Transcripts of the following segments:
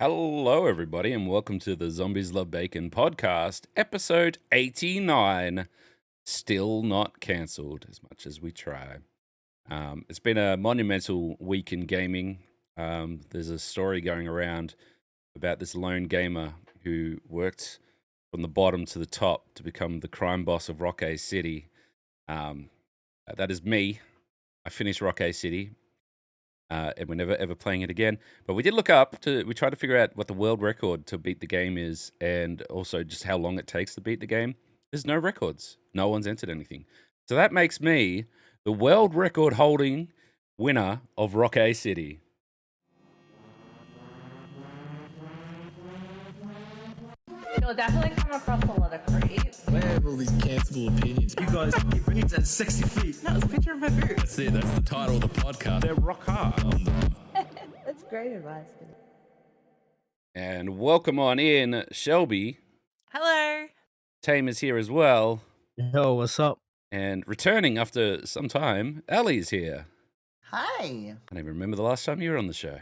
Hello, everybody, and welcome to the ZombiesLvBacon podcast, episode 89. Still not cancelled, as much as we try. It's been a monumental week in gaming. There's a story going around about this lone gamer who worked from the bottom to the top to become the crime boss of Rockay City. That is me. I finished Rockay City. And we're never ever playing it again. But we did look up we tried to figure out what the world record to beat the game is, and also just how long it takes to beat the game. There's no records. No one's entered anything. So that makes me the world record holding winner of Rockay City. You'll definitely come across a lot of creeps. Where have all these cancelable opinions? You guys keep boots at 60 feet. No, it's a picture of my boots. That's it. That's the title of the podcast. They're rock hard. That's great advice. And welcome on in, Shelby. Hello. Tame is here as well. Yo, what's up? And returning after some time, Ali's here. Hi. I don't even remember the last time you were on the show.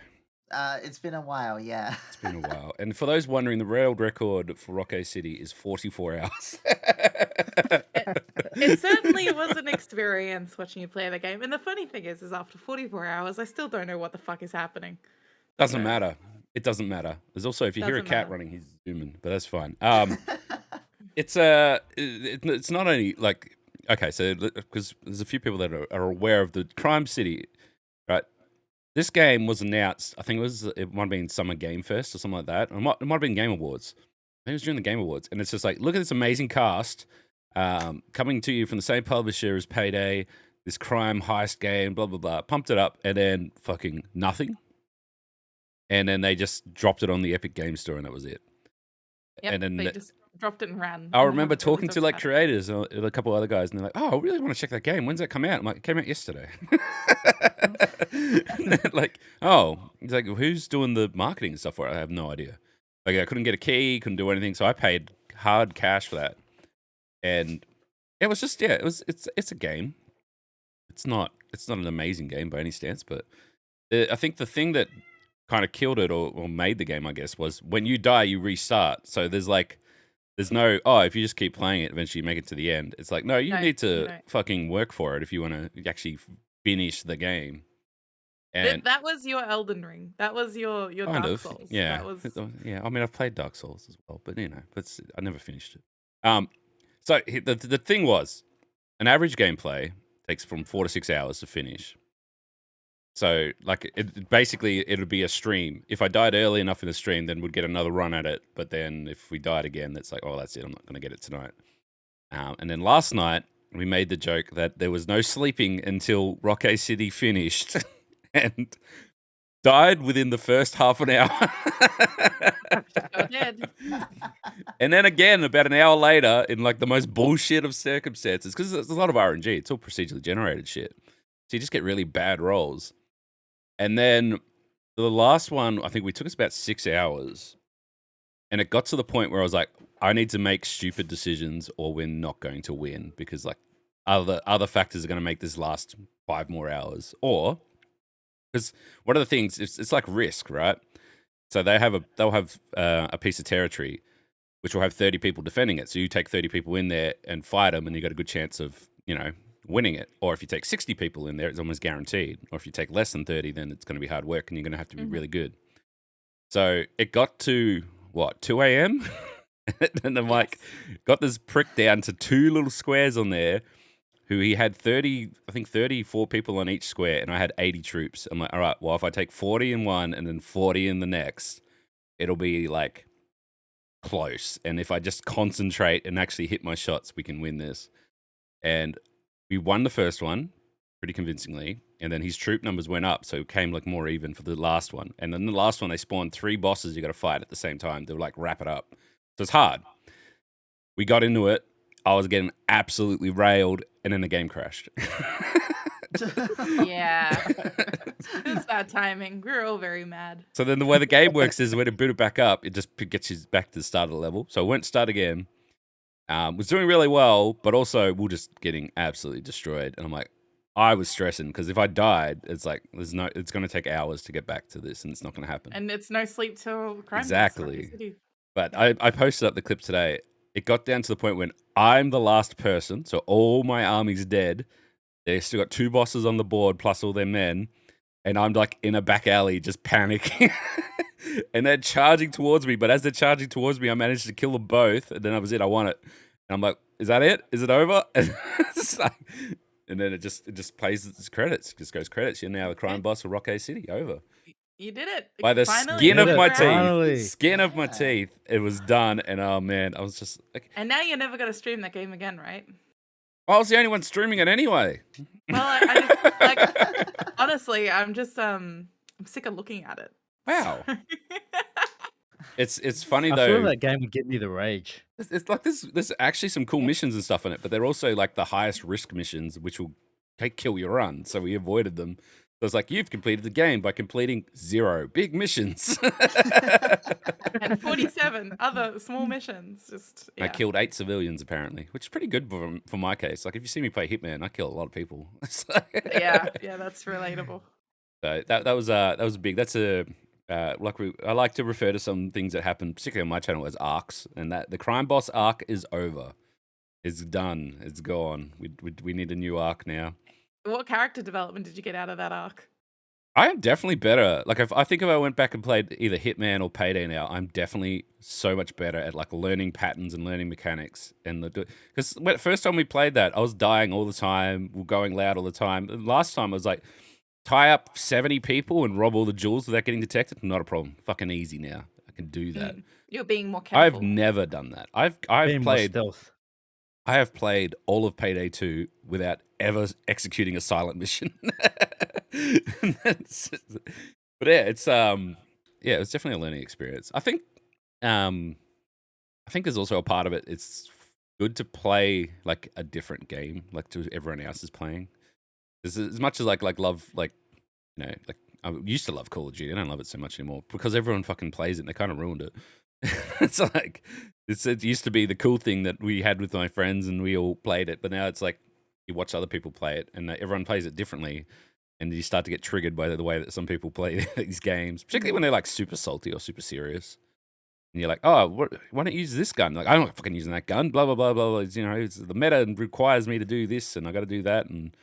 It's been a while, yeah. It's been a while. And for those wondering, the world record for Rockay City is 44 hours. It certainly was an experience watching you play the game. And the funny thing is after 44 hours, I still don't know what the fuck is happening. Doesn't matter. It doesn't matter. There's also, if you hear a Doesn't cat matter. running, he's zooming, but that's fine. It's not only like, okay, so because there's a few people that are aware of the crime city, right? This game was announced, I think it might have been Summer Game Fest or something like that. It might have been Game Awards. I think it was during the Game Awards. And it's just like, look at this amazing cast coming to you from the same publisher as Payday, this crime heist game, blah, blah, blah. Pumped it up, and then fucking nothing. And then they just dropped it on the Epic Game Store, and that was it. Yep, and then they just dropped it and ran. I And remember haven't really talking to talked like about creators and a couple other guys, and they're like, "Oh, I really want to check that game. When's that come out?" I'm like, "It came out yesterday." And they're like, "Oh," he's like, "Who's doing the marketing and stuff for it?" I have no idea. Like, I couldn't get a key, couldn't do anything, so I paid hard cash for that. And it was just, yeah, it's a game. It's not an amazing game by any stance, but I think the thing that kind of killed it or made the game, I guess, was when you die, you restart. So there's no, oh, if you just keep playing it, eventually you make it to the end. It's like, no, you need to fucking work for it if you want to actually finish the game. And that was your Elden Ring. That was your kind Dark of, Souls. yeah. That was... Yeah, I mean, I've played Dark Souls as well, but I never finished it. So the thing was, an average gameplay takes from 4 to 6 hours to finish. So, like, it'll be a stream. If I died early enough in the stream, then we'd get another run at it. But then if we died again, that's like, oh, that's it. I'm not going to get it tonight. And then last night, we made the joke that there was no sleeping until Rockay City finished and died within the first half an hour. Go ahead. And then again, about an hour later, in like the most bullshit of circumstances, because there's a lot of RNG. It's all procedurally generated shit. So you just get really bad rolls. And then the last one, I think we took us about 6 hours. And it got to the point where I was like, I need to make stupid decisions or we're not going to win because like other factors are going to make this last 5 more hours. Or, because one of the things, it's like Risk, right? So they'll have a piece of territory which will have 30 people defending it. So you take 30 people in there and fight them and you got a good chance of, winning it. Or if you take 60 people in there, it's almost guaranteed. Or if you take less than 30, then it's going to be hard work and you're going to have to be really good. So it got to, 2 a.m.? And I'm like, got this prick down to 2 little squares on there who he had 34 people on each square and I had 80 troops. I'm like, all right, well, if I take 40 in one and then 40 in the next, it'll be like close. And if I just concentrate and actually hit my shots, we can win this. And we won the first one pretty convincingly, and then his troop numbers went up, so it came like more even for the last one. And then the last one, they spawned 3 bosses you got to fight at the same time. They were like, wrap it up. So it's hard. We got into it. I was getting absolutely railed, and then the game crashed. Yeah. It's bad timing. We were all very mad. So then the way the game works is when it boot it back up, it just gets you back to the start of the level. So I went start again. Was doing really well, but also we're just getting absolutely destroyed. And I'm like, I was stressing because if I died, it's like it's going to take hours to get back to this, and it's not going to happen. And it's no sleep till crime. Exactly. But I posted up the clip today. It got down to the point when I'm the last person, so all my army's dead. They still got 2 bosses on the board plus all their men, and I'm like in a back alley just panicking. And they're charging towards me, but as they're charging towards me, I managed to kill them both, and then that was it. I won it. And I'm like, is that it? Is it over? And then it just plays its credits. It just goes credits. You're now the crime boss of Rockay City. Over. You did it. By the Finally, skin of you my did it. Finally. teeth. Skin of my teeth. It was done. And oh man, I was just like, And now you're never going to stream that game again, right? I was the only one streaming it anyway. Well, I just, like, honestly, I'm just, I'm sick of looking at it. Wow. It's funny I though. feel that game would give me the rage. It's like there's actually some cool missions and stuff in it, but they're also like the highest risk missions, which will kill your run. So we avoided them. So it's like you've completed the game by completing 0 big missions. And 47 other small missions. Just I killed 8 civilians apparently, which is pretty good for my case. Like if you see me play Hitman, I kill a lot of people. yeah, that's relatable. So that was big. That's a I like to refer to some things that happen, particularly on my channel, as arcs, and that the crime boss arc is over. It's done. It's gone. We need a new arc now. What character development did you get out of that arc? I am definitely better. Like I think if I went back and played either Hitman or Payday now, I'm definitely so much better at like learning patterns and learning mechanics. And because the first time we played that, I was dying all the time, going loud all the time. And last time I was like, tie up 70 people and rob all the jewels without getting detected. Not a problem. Fucking easy now. I can do that. You're being more careful. I've never done that. I've Being more played. stealth. I have played all of Payday 2 without ever executing a silent mission. But yeah, it's it was definitely a learning experience. I think there's also a part of it. It's good to play like a different game, like to everyone else is playing. As much as like love like I used to love Call of Duty. I don't love it so much anymore because everyone fucking plays it. And they kind of ruined it. It's like it used to be the cool thing that we had with my friends and we all played it, but now it's like you watch other people play it and everyone plays it differently, and you start to get triggered by the way that some people play these games, particularly when they're like super salty or super serious. And you're like, oh, why don't you use this gun? Like, I'm not fucking using that gun. Blah blah blah blah blah. It's the meta requires me to do this, and I got to do that, and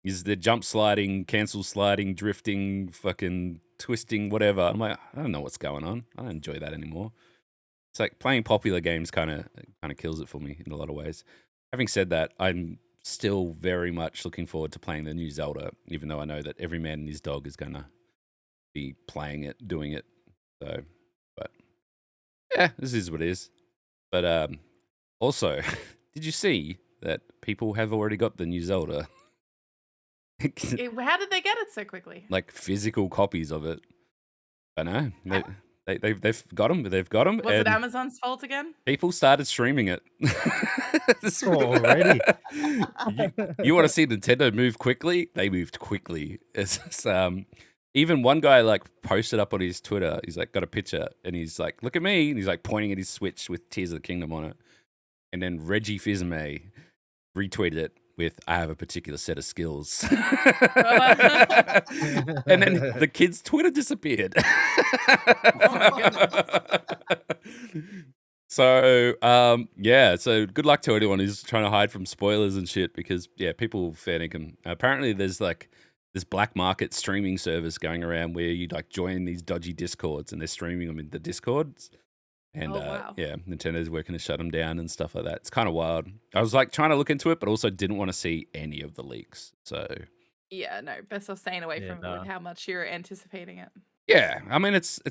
is the jump sliding, cancel sliding, drifting, fucking twisting, whatever. I'm like, I don't know what's going on. I don't enjoy that anymore. It's like playing popular games kind of kills it for me in a lot of ways. Having said that, I'm still very much looking forward to playing the new Zelda, even though I know that every man and his dog is gonna be playing it, doing it. So, but yeah, this is what it is. But also, did you see that people have already got the new Zelda? How did they get it so quickly? Like physical copies of it. I know. They've got them. They've got them. Was it Amazon's fault again? People started streaming it. Already. You want to see Nintendo move quickly? They moved quickly. It's even one guy like posted up on his Twitter. He's like got a picture and he's like, "Look at me!" And he's like pointing at his Switch with Tears of the Kingdom on it. And then Reggie Fils-Aimé retweeted it with, "I have a particular set of skills." And then the kid's Twitter disappeared. Oh my goodness. So so good luck to anyone who's trying to hide from spoilers and shit, because people fair dinkum. Apparently there's like this black market streaming service going around where you like join these dodgy Discords and they're streaming them in the Discords. And wow. Nintendo's working to shut them down and stuff like that. It's kind of wild. I was like trying to look into it, but also didn't want to see any of the leaks. So Yeah, no, best off staying away from it with how much you're anticipating it. yeah, I mean it's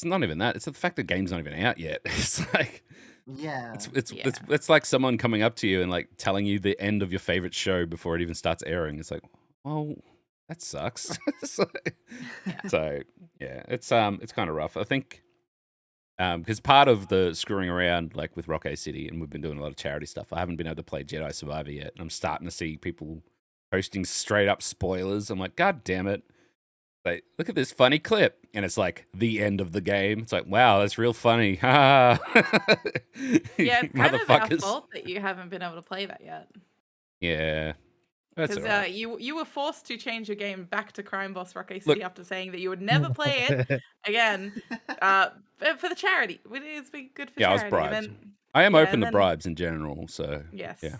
not even that. It's the fact the game's not even out yet. It's like Yeah. it's like someone coming up to you and like telling you the end of your favorite show before it even starts airing. It's like, well, that sucks. So it's kind of rough. I think. Because part of the screwing around, like with Rockay City, and we've been doing a lot of charity stuff, I haven't been able to play Jedi Survivor yet. And I'm starting to see people posting straight up spoilers. I'm like, God damn it. Like, look at this funny clip. And it's like the end of the game. It's like, wow, that's real funny. Ha Yeah, it's kind of our motherfuckers. fault that you haven't been able to play that yet. Yeah. That's Because all right. you were forced to change your game back to Crime Boss Rockay Look- City after saying that you would never play it again for the charity. It's been good for Yeah, I was charity. bribed. And then, I am yeah, open and to then- bribes in general, so Yes. yeah.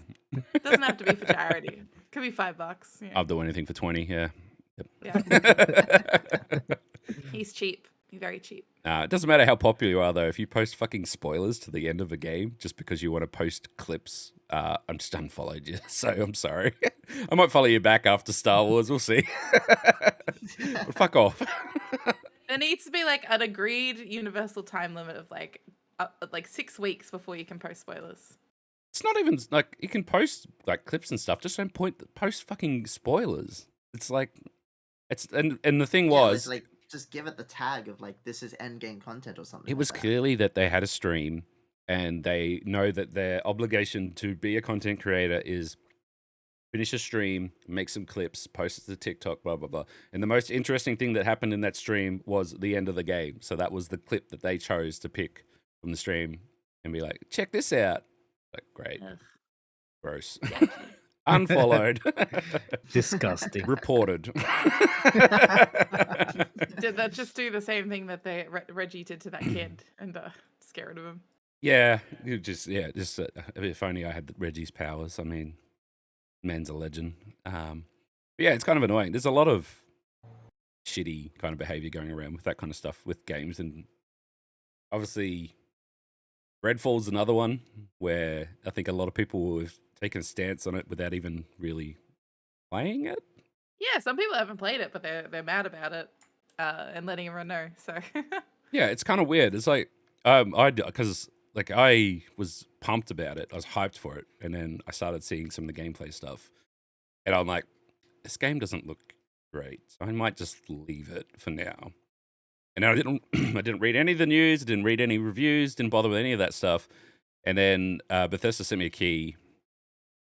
It doesn't have to be for charity. It could be $5. Yeah. I'll do anything for 20, yeah. Yeah. He's cheap. He's very cheap. It doesn't matter how popular you are, though. If you post fucking spoilers to the end of a game just because you want to post clips, I'm just unfollowed you. So I'm sorry. I might follow you back after Star Wars. We'll see. But fuck off. There needs to be like an agreed universal time limit of like 6 weeks before you can post spoilers. It's not even like you can post like clips and stuff. Just don't post fucking spoilers. It's like and the thing Yeah, was like just give it the tag of like this is end game content or something. it was like that. clearly that they had a stream and they know that their obligation to be a content creator is finish a stream, make some clips, post it to TikTok, blah, blah, blah. And the most interesting thing that happened in that stream was the end of the game. So that was the clip that they chose to pick from the stream and be like, check this out. Like, great. Ugh. Gross. Unfollowed. Disgusting. Reported. Did that just do the same thing that Reggie did to that kid and scare rid of him? Yeah, if only I had Reggie's powers. I mean, man's a legend. But yeah, it's kind of annoying. There's a lot of shitty kind of behavior going around with that kind of stuff with games, and obviously, Redfall's another one where I think a lot of people have taken a stance on it without even really playing it. Yeah, some people haven't played it, but they're mad about it and letting everyone know. So Yeah, it's kind of weird. It's like because I was pumped about it. I was hyped for it, and then I started seeing some of the gameplay stuff, and I'm like, this game doesn't look great. So I might just leave it for now. And I didn't I didn't read any of the news, didn't read any reviews, didn't bother with any of that stuff. And then Bethesda sent me a key,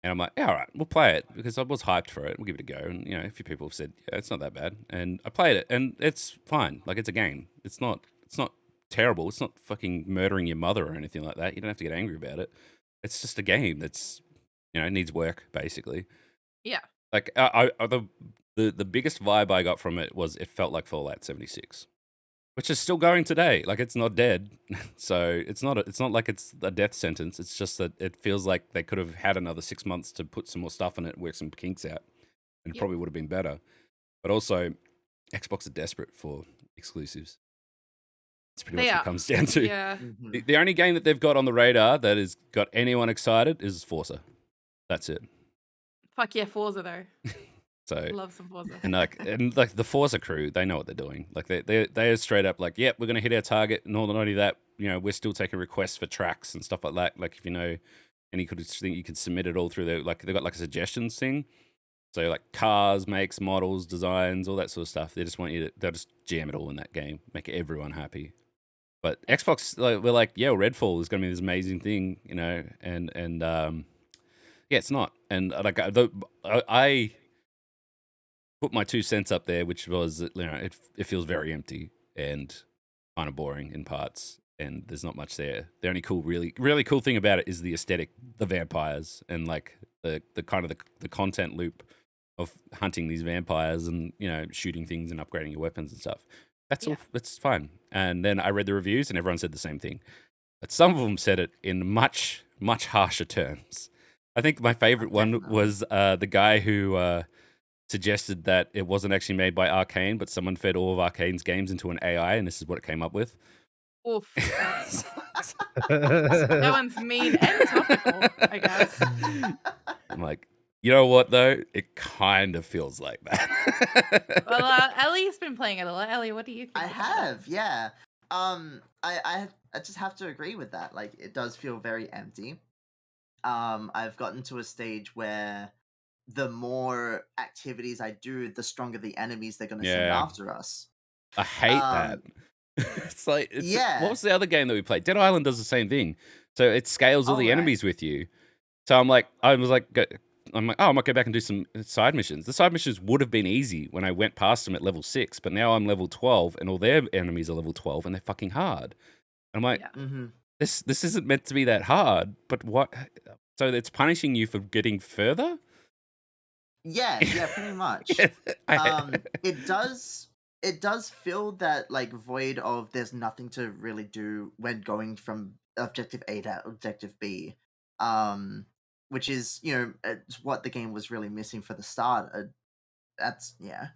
and I'm like, yeah, all right, we'll play it because I was hyped for it. We'll give it a go. And a few people have said, yeah, it's not that bad. And I played it, and it's fine. Like, it's a game. It's not terrible. It's not fucking murdering your mother or anything like that. You don't have to get angry about it. It's just a game that's needs work, basically. yeah, Like the biggest vibe I got from it was it felt like Fallout 76, which is still going today. Like, it's not dead, so it's not like it's a death sentence. It's just that it feels like they could have had another 6 months to put some more stuff in it, work some kinks out, and it probably would have been better. But also, Xbox are desperate for exclusives. That's pretty much what it comes down to. yeah. Mhm. The only game that they've got on the radar that has got anyone excited is Forza. That's it. Fuck yeah, Forza though. So Love some Forza. and like the Forza crew, they know what they're doing. Like they are straight up like, yep, we're gonna hit our target. And not only that, we're still taking requests for tracks and stuff like that. Like, if and you could submit it all through they've got like a suggestions thing. So like cars, makes, models, designs, all that sort of stuff. They just want they'll just jam it all in that game, make everyone happy. But Xbox, we're like, yeah, Redfall is going to be this amazing thing, and yeah, it's not. And like I put my 2 cents up there, which was that, it feels very empty and kind of boring in parts, and there's not much there. The only really, really cool thing about it is the aesthetic, the vampires, and like the kind of the content loop of hunting these vampires and shooting things and upgrading your weapons and stuff. That's all. That's fine. And then I read the reviews, and everyone said the same thing. But some of them said it in much, much harsher terms. I think my favorite one was the guy who suggested that it wasn't actually made by Arcane, but someone fed all of Arcane's games into an AI, and this is what it came up with. Oof. That one's mean and topical, I guess. I'm like, you know what though? It kind of feels like that. Well, Ellie's been playing it a lot. Ellie, what do you think? I about have, yeah. I just have to agree with that. Like, it does feel very empty. I've gotten to a stage where the more activities I do, the stronger the enemies they're going to send Yeah. after us. I hate that. It's like, Yeah. What was the other game that we played? Dead Island does the same thing. So it scales all Oh, the right. enemies with you. So I'm like, oh, I might go back and do some side missions. The side missions would have been easy when I went past them at level 6, but now I'm level 12, and all their enemies are level 12, and they're fucking hard. And I'm like, Yeah. Mm-hmm. this isn't meant to be that hard, but what? So it's punishing you for getting further? Yeah, pretty much. It does fill that like void of there's nothing to really do when going from objective A to objective B, which is it's what the game was really missing for the start. That's yeah.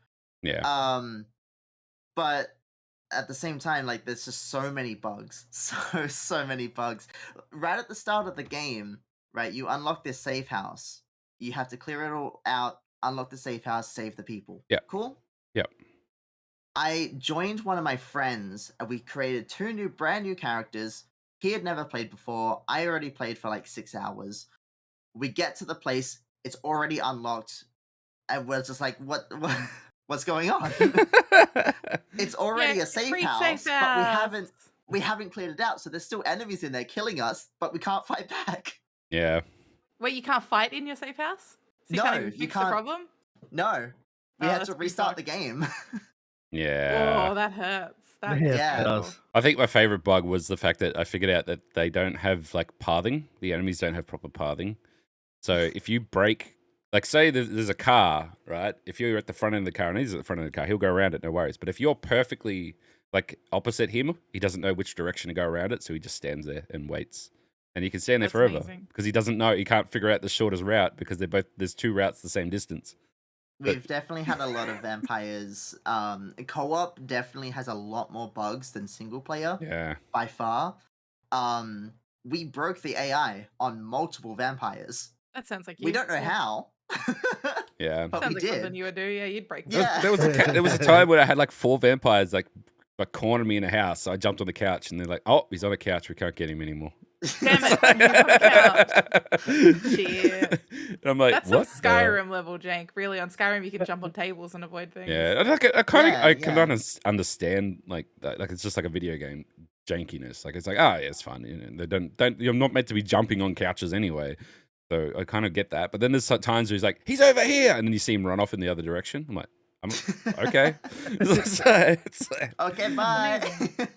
But at the same time, like there's just so many bugs, so many bugs. Right at the start of the game, right, you unlock this safe house. You have to clear it all out, unlock the safe house, save the people. Yeah. Cool? Yep. I joined one of my friends and we created two brand new characters. He had never played before. I already played for like 6 hours. We get to the place, it's already unlocked, and we're just like, what's going on? It's already a safe house, but we haven't cleared it out, so there's still enemies in there killing us, but we can't fight back. Yeah. Wait, you can't fight in your safe house? So you can't even fix the problem? No. We had to restart the game. Yeah. Oh, that hurts. Yeah, it does. I think my favorite bug was the fact that I figured out that they don't have like pathing. The enemies don't have proper pathing. So if you break, like say there's a car, right? If you're at the front end of the car and he's at the front end of the car, he'll go around it, no worries. But if you're perfectly like opposite him, he doesn't know which direction to go around it, so he just stands there and waits. And you can stand there forever because he doesn't know. He can't figure out the shortest route because there's two routes the same distance. We've definitely had a lot of vampires. Co-op definitely has a lot more bugs than single player. Yeah. By far. We broke the AI on multiple vampires. That sounds like you. We don't know how. Yeah. But sounds we like did. something you would do. Yeah, you'd break. Yeah. There was a time where I had like 4 vampires like cornered me in a house. So I jumped on the couch and they're like, "Oh, he's on a couch. We can't get him anymore." Damn it! Shit. And I'm like, That's what? some Skyrim level jank. Really, on Skyrim you can jump on tables and avoid things. Yeah, I kind of understand like that. Like it's just like a video game jankiness. Like it's like, oh yeah, it's fun. You know, they don't. You're not meant to be jumping on couches anyway. So I kind of get that. But then there's times where he's like, he's over here, and then you see him run off in the other direction. I'm like, okay. It's like, okay, bye.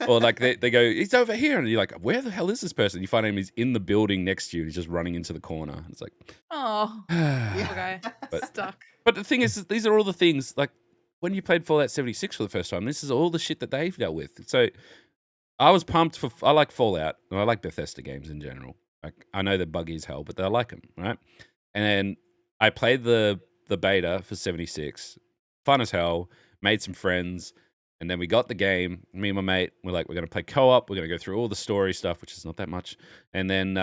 or like they go, he's over here, and you're like, where the hell is this person? You find him, he's in the building next to you. He's just running into the corner. It's like, oh, okay, stuck. But the thing is, these are all the things like when you played Fallout 76 for the first time. This is all the shit that they've dealt with. So I was pumped for. I like Fallout, and I like Bethesda games in general. Like I know they're buggy as hell, but I like them, right? And then I played the beta for 76. Fun as hell, made some friends, and then we got the game. Me and my mate were like, we're going to play co-op. We're going to go through all the story stuff, which is not that much. And then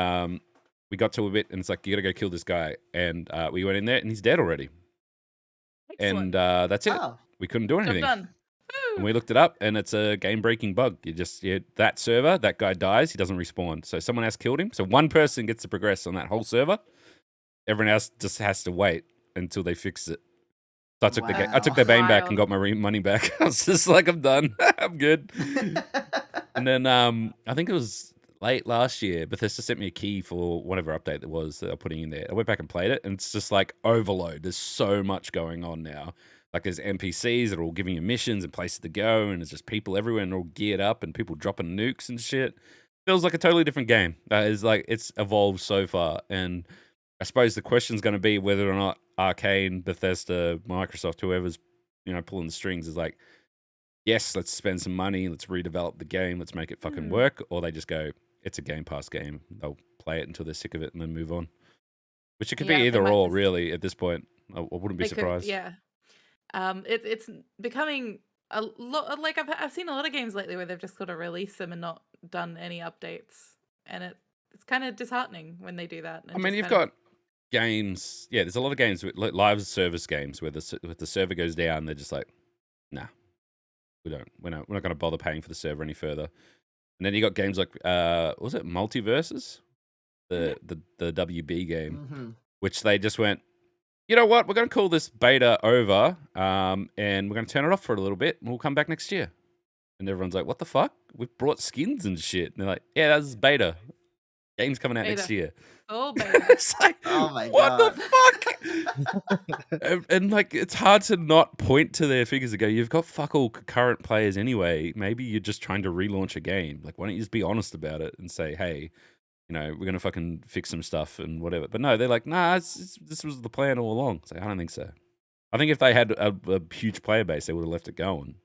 we got to a bit, and it's like, you got to go kill this guy. And we went in there, and he's dead already. Excellent. And that's it. Oh. We couldn't do anything. Done. And we looked it up, and it's a game-breaking bug. That server, that guy dies, he doesn't respawn. So someone else killed him. So one person gets to progress on that whole server. Everyone else just has to wait until they fix it. So I took their bane back and got my money back. I was just like, I'm done. I'm good. And then I think it was late last year, Bethesda sent me a key for whatever update there was that they're putting in there. I went back and played it, and it's just like overload. There's so much going on now. Like there's NPCs that are all giving you missions and places to go, and there's just people everywhere and they're all geared up and people dropping nukes and shit. Feels like a totally different game. It's evolved so far, and I suppose the question's going to be whether or not Arcane, Bethesda, Microsoft, whoever's pulling the strings is like, yes, let's spend some money, let's redevelop the game, let's make it fucking work, or they just go, it's a Game Pass game. They'll play it until they're sick of it and then move on. Which it could be either or, really, at this point. I wouldn't be surprised. It's becoming a lot. Like I've seen a lot of games lately where they've just got to release them and not done any updates, and it's kind of disheartening when they do that. I mean, you've got games. Yeah, there's a lot of games with live service games where the server goes down. They're just like, nah, we're not going to bother paying for the server any further. And then you got games like was it Multiverses, the WB game, which they just went, you know what, we're going to call this beta over, and we're going to turn it off for a little bit, and we'll come back next year. And everyone's like, what the fuck? We've brought skins and shit. And they're like, yeah, that's beta. Game's coming out next year. Oh, beta. It's like, oh my what God. the fuck? and like, it's hard to not point to their figures and go, you've got fuck all concurrent players anyway. Maybe you're just trying to relaunch a game. Like, why don't you just be honest about it and say, hey, we're gonna fucking fix some stuff and whatever. But no, they're like, nah, this was the plan all along. It's like, I don't think so. I think if they had a huge player base, they would have left it going.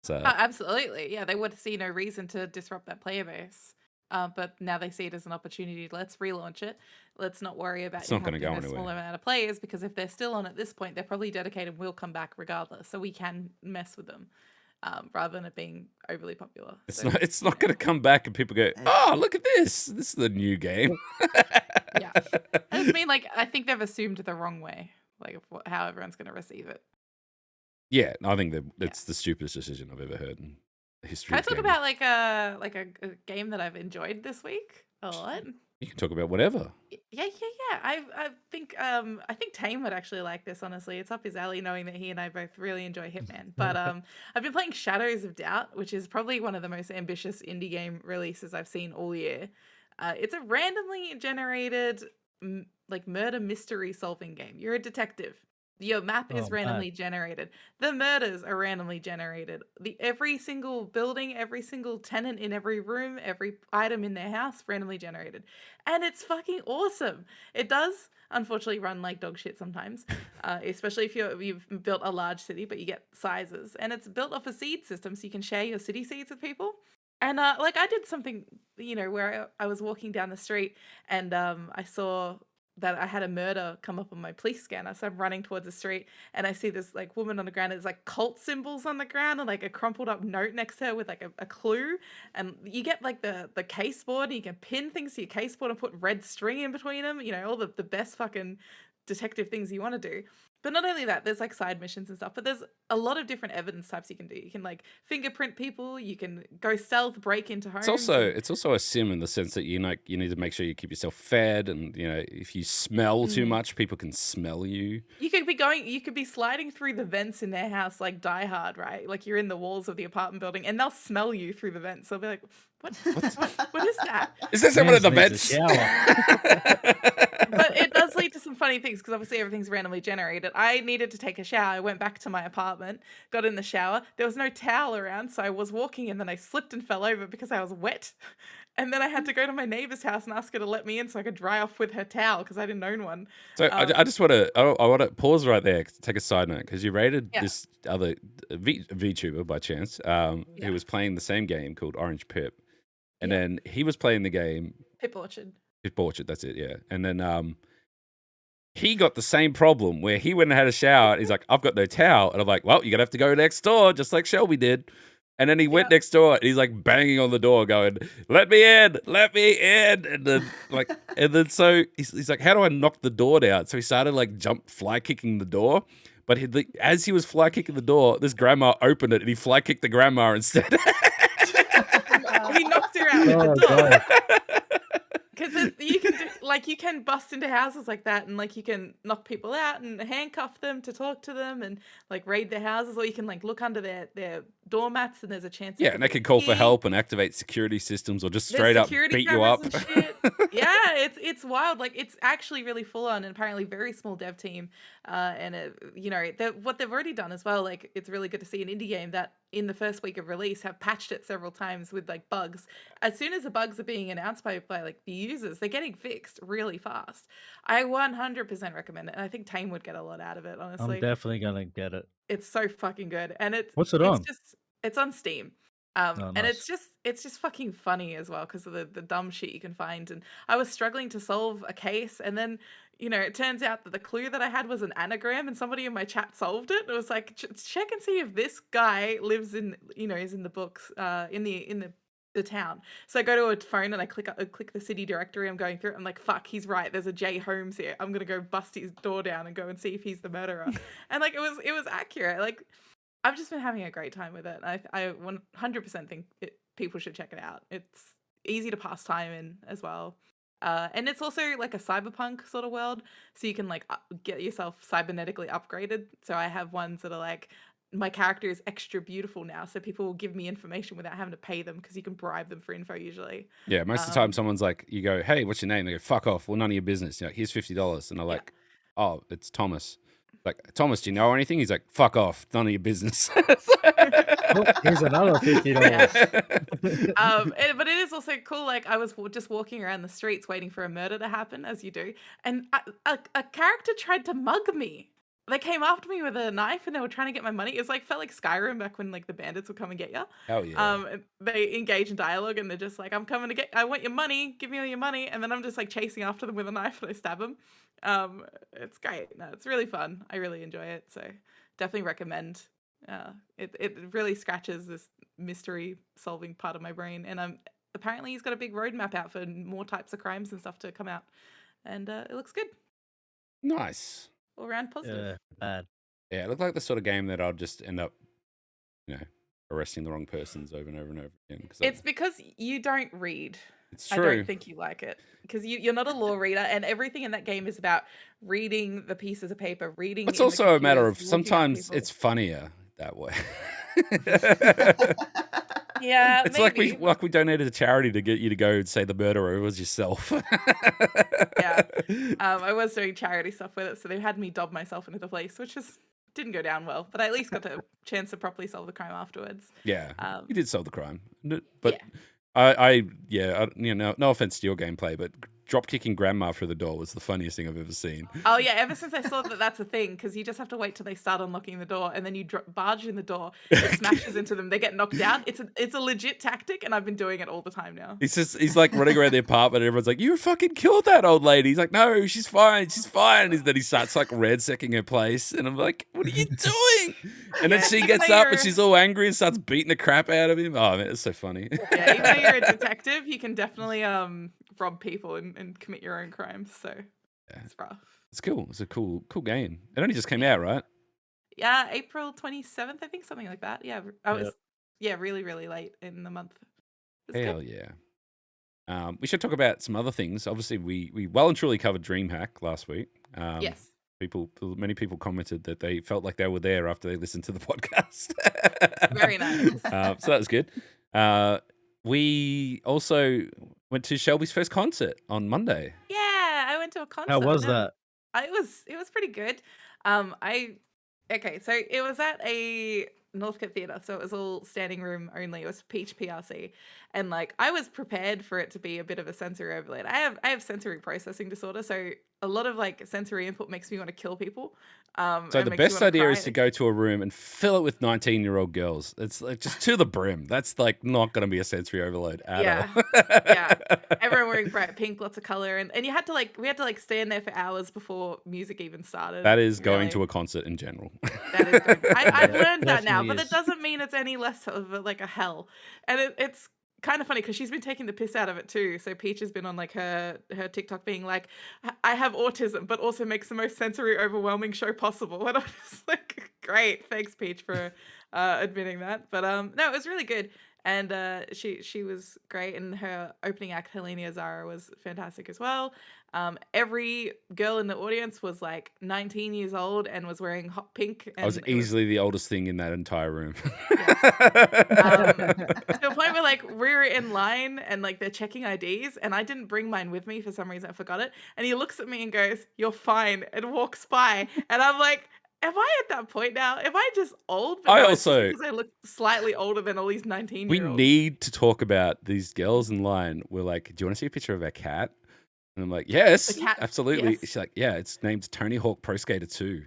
So Oh, absolutely. Yeah, they would see no reason to disrupt that player base. But now they see it as an opportunity. Let's relaunch it. Let's not worry about It's not gonna impacting go a small anywhere. amount of players, because if they're still on at this point, they're probably dedicated and will come back regardless. So we can mess with them rather than it being overly popular. So, It's not gonna come back and people go, oh, look at this. This is the new game. yeah. I just mean, like, I think they've assumed the wrong way, like, of how everyone's going to receive it. Yeah, I think that it's the stupidest decision I've ever heard in the history Can I of talk gaming. about like a game that I've enjoyed this week a lot? You can talk about whatever. Yeah. I think Tame would actually like this. Honestly, it's up his alley, knowing that he and I both really enjoy Hitman. But I've been playing Shadows of Doubt, which is probably one of the most ambitious indie game releases I've seen all year. It's a randomly generated like murder mystery solving game. You're a detective. Your map is Oh, randomly generated. The murders are randomly generated. Every single building, every single tenant in every room, every item in their house, randomly generated. And it's fucking awesome. It does unfortunately run like dog shit sometimes, especially if you've built a large city, but you get sizes. And it's built off a seed system, so you can share your city seeds with people. And like I did something, where I was walking down the street and I saw that I had a murder come up on my police scanner. So I'm running towards the street and I see this like woman on the ground. There's like cult symbols on the ground and like a crumpled up note next to her with like a clue. And you get like the case board and you can pin things to your case board and put red string in between them. All the best fucking detective things you want to do. But not only that, there's like side missions and stuff, but there's a lot of different evidence types you can do. You can like fingerprint people, you can go stealth, break into homes. It's also a sim in the sense that you need to make sure you keep yourself fed, and if you smell too much, people can smell you. You could be sliding through the vents in their house like Die Hard, right? Like you're in the walls of the apartment building and they'll smell you through the vents. They'll be like, what is that? Is there someone in the Man's needs a vents? But it does lead to some funny things because obviously everything's randomly generated. I needed to take a shower. I went back to my apartment, got in the shower. There was no towel around, so I was walking and then I slipped and fell over because I was wet. And then I had to go to my neighbor's house and ask her to let me in so I could dry off with her towel because I didn't own one. So I just want to pause right there to take a side note, because you rated this other VTuber by chance who was playing the same game called Orange Pip, and then he was playing the game Pip Orchard. Pip Orchard, that's it, yeah. And then he got the same problem where he went and had a shower. And he's like, I've got no towel, and I'm like, well, you're gonna have to go next door, just like Shelby did. And then he went next door and he's like banging on the door going, let me in. And then so he's like, how do I knock the door down? So he started like fly kicking the door. But as he was fly kicking the door, this grandma opened it and he fly kicked the grandma instead. He knocked her out with the door. Because you can bust into houses like that, and like you can knock people out and handcuff them to talk to them and like raid their houses, or you can like look under their doormats and there's a chance. Yeah, and they can call for help and activate security systems, or just straight up beat you up. Yeah, it's wild. Like it's actually really full on, and apparently very small dev team. And what they've already done as well. Like it's really good to see an indie game that in the first week of release have patched it several times with like bugs. As soon as the bugs are being announced by like the users, they're getting fixed really fast. I 100% recommend it, and I think Tame would get a lot out of it. Honestly, I'm definitely gonna get it. it's so fucking good, and What's it on? It's on Steam. Oh, And nice. it's just fucking funny as well because of the dumb shit you can find. And I was struggling to solve a case, and then it turns out that the clue that I had was an anagram, and somebody in my chat solved it. It was like, check and see if this guy lives in is in the books in the town. So I go to a phone and I click the city directory. I'm going through it. I'm like, fuck, he's right. There's a J Holmes here. I'm gonna go bust his door down and go and see if he's the murderer. And like it was accurate. Like I've just been having a great time with it. I 100% think people should check it out. It's easy to pass time in as well. And it's also like a cyberpunk sort of world. So you can like get yourself cybernetically upgraded. So I have ones that are like, my character is extra beautiful now. So people will give me information without having to pay them because you can bribe them for info usually. Yeah, most of the time someone's like, you go, hey, what's your name? They go, fuck off. Well, none of your business. You're like, here's $50. And they're like, oh, it's Thomas. Like, Thomas, do you know anything? He's like, fuck off, none of your business. Oh, here's another $50. But it is also cool. Like I was just walking around the streets waiting for a murder to happen, as you do, and a character tried to mug me. They came after me with a knife and they were trying to get my money. It's like felt like Skyrim back when like the bandits would come and get you. Hell yeah. And they engage in dialogue and they're just like, "I'm coming to get. I want your money. Give me all your money." And then I'm just like chasing after them with a knife and I stab them. It's great. No, it's really fun. I really enjoy it. So definitely recommend. It really scratches this mystery solving part of my brain, and apparently he's got a big roadmap out for more types of crimes and stuff to come out, and it looks good. Nice. All around positive. Yeah, bad. Yeah, it looked like the sort of game that I'll just end up, arresting the wrong persons over and over and over again. It's because you don't read. It's I true. don't think you like it because you're not a law reader, and everything in that game is about reading the pieces of paper, reading. It's in the also a matter of computers, looking at sometimes people. it's funnier that way. Yeah, It's maybe. like we donated to charity to get you to go and say the murderer was yourself. Yeah. I was doing charity stuff with it, so they had me dob myself into the place, which didn't go down well, but I at least got a chance to properly solve the crime afterwards. Yeah, Um, you did solve the crime, but yeah. no offense to your gameplay, but drop kicking grandma through the door was the funniest thing I've ever seen. Oh yeah, ever since I saw that that's a thing, because you just have to wait till they start unlocking the door, and then you barge in the door, it smashes into them, they get knocked out. It's a legit tactic, and I've been doing it all the time now. He's like running around the apartment, and everyone's like, "You fucking killed that old lady." He's like, "No, she's fine, she's fine." And then he starts like ransacking her place, and I'm like, "What are you doing?" And then Yeah, she even gets though up and you're- she's all angry and starts beating the crap out of him. Oh man, it's so funny. Yeah, even though you're a detective, you can definitely rob people and commit your own crimes. So it's rough. It's cool. It's a cool game. It only just came out, right? Yeah, April 27th, I think, something like that. Yeah, I was Yep. really, really late in the month. It was Hell good. yeah. We should talk about some other things. Obviously, we well and truly covered DreamHack last week. Yes. Many people commented that they felt like they were there after they listened to the podcast. Very nice. So that was good. We also went to Shelby's first concert on Monday. Yeah, I went to a concert. How was No, that? It was pretty good. So it was at a Northcote Theatre, so it was all standing room only. It was Peach PRC, and like I was prepared for it to be a bit of a sensory overload. I have sensory processing disorder, so a lot of like sensory input makes me want to kill people. So and the makes me best wanna idea cry. is to go to a room and fill it with 19-year-old girls. It's like just to the brim. That's like not going to be a sensory overload at all. Yeah. Everyone wearing bright pink, lots of color, and we had to like stand there for hours before music even started. That is going really. to a concert in general. That is good. I've Yeah, learned that now, definitely but is. it doesn't mean it's any less of like a hell. And it's kind of funny because she's been taking the piss out of it too. So Peach has been on like her TikTok being like, "I have autism, but also makes the most sensory overwhelming show possible." And I'm just like, great, thanks Peach for admitting that. But no, it was really good. And she was great, and her opening act, Helena Zara, was fantastic as well. Every girl in the audience was like 19 years old and was wearing hot pink. And I was it easily the oldest thing in that entire room. to the point where like we're in line and like they're checking IDs, and I didn't bring mine with me for some reason. I forgot it, and he looks at me and goes, "You're fine," and walks by, and I'm like, am I at that point now? Am I just old? But I no, it's just also- because I look slightly older than all these 19-year-olds. We need to talk about these girls in line. We're like, "Do you want to see a picture of our cat?" And I'm like, "Yes, The cat? absolutely." Yes. She's like, "Yeah, it's named Tony Hawk Pro Skater 2."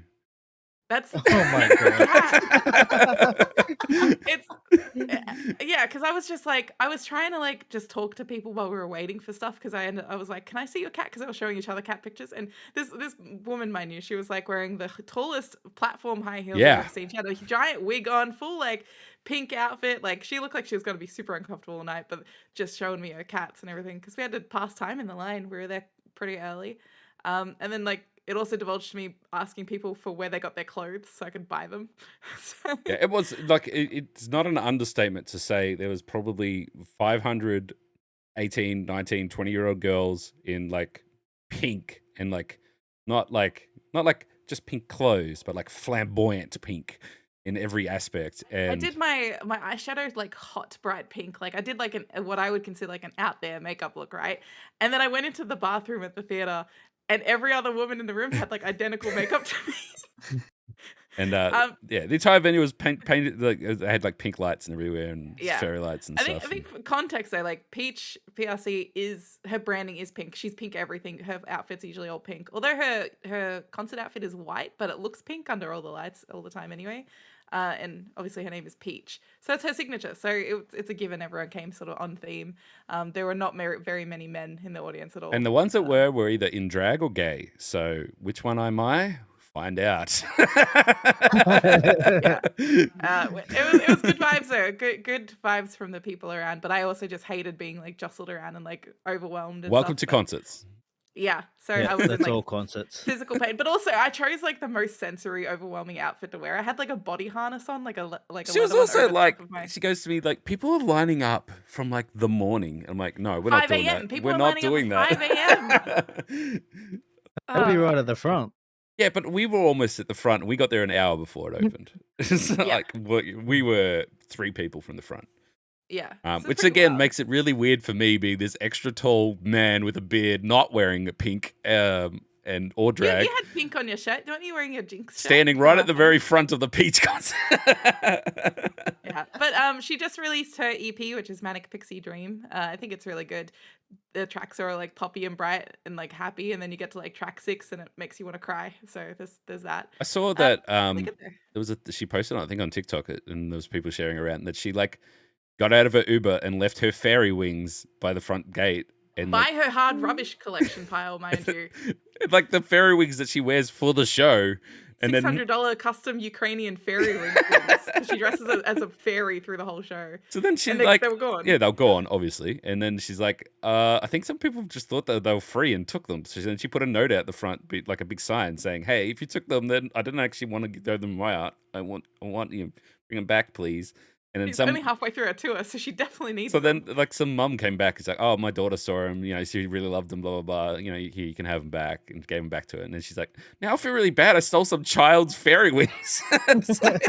That's Oh my god. it's yeah, because I was just like, I was trying to like just talk to people while we were waiting for stuff, because I was like, "Can I see your cat?" Because I was showing each other cat pictures, and this woman, mind you, she was like wearing the tallest platform high heels Yeah. I've ever seen. She had a giant wig on, full like pink outfit. Like she looked like she was gonna be super uncomfortable all night, but just showing me her cats and everything, because we had to pass time in the line. We were there pretty early, and then like it also divulged to me asking people for where they got their clothes so I could buy them. So- Yeah, it was like it's not an understatement to say there was probably 500 18, 19, 20-year-old girls in like pink, and like not like just pink clothes, but like flamboyant pink in every aspect. And I did my eyeshadow like hot bright pink. Like I did like what I would consider like an out there makeup look, right? And then I went into the bathroom at the theater, and every other woman in the room had like identical makeup to me. And Um, yeah, the entire venue was painted like it had like pink lights and everywhere and Yeah. fairy lights and I stuff. think for context though, like Peach PRC is her branding is pink. She's pink everything. Her outfit's usually all pink. Although her concert outfit is white, but it looks pink under all the lights all the time anyway. And obviously her name is Peach, so it's her signature. So it's a given. Everyone came sort of on theme. There were not very many men in the audience at all. And the ones that were either in drag or gay. So which one am I? Find out. Yeah. It was good vibes though. Good vibes from the people around. But I also just hated being like jostled around and like overwhelmed. And Welcome stuff, to but- concerts. Yeah. So Yeah, I was in that's like all concerts. physical pain, but also I chose like the most sensory overwhelming outfit to wear. I had like a body harness on, like a She was leather one also over the like, top of my... she goes to me like, people are lining up from like the morning. I'm like, no, we're 5 not doing a.m. that. People We're are not lining up doing at that. 5 a.m. I'll be right at the front. Yeah, but we were almost at the front. We got there an hour before it opened. It's not Yeah. like we were 3 people from the front. Yeah. So it's Which pretty again wild. makes it really weird for me being this extra tall man with a beard, not wearing a pink and or You drag, had pink on your shirt. Weren't you wearing your Jinx shirt? standing right at the Oh. very front of the Peach concert. Yeah, but she just released her EP, which is Manic Pixie Dream. I think it's really good. The tracks are like poppy and bright and like happy, and then you get to like track 6, and it makes you want to cry. So there's that. I saw that Really good there. there was she posted, I think, on TikTok, and there was people sharing around that she like got out of her Uber and left her fairy wings by the front gate. And Buy her hard rubbish collection pile, mind you. like the fairy wings that she wears for the show. And then $600 custom Ukrainian fairy wings. She dresses as a fairy through the whole show. so then she's And they, like, they were gone. yeah, they'll go on, obviously. And then she's like, I think some people just thought that they were free and took them. So then she put a note out the front, like a big sign saying, hey, if you took them, then I didn't actually want to throw them away out. I want you to bring them back, please. And then She's only halfway through her tour, so she definitely needs So them. then, like, some mum came back. It's like, oh, my daughter saw him. You know, she really loved him. Blah blah blah. You know, here you can have him back, and gave him back to her. And then she's like, now I feel really bad. I stole some child's fairy wings. It's like-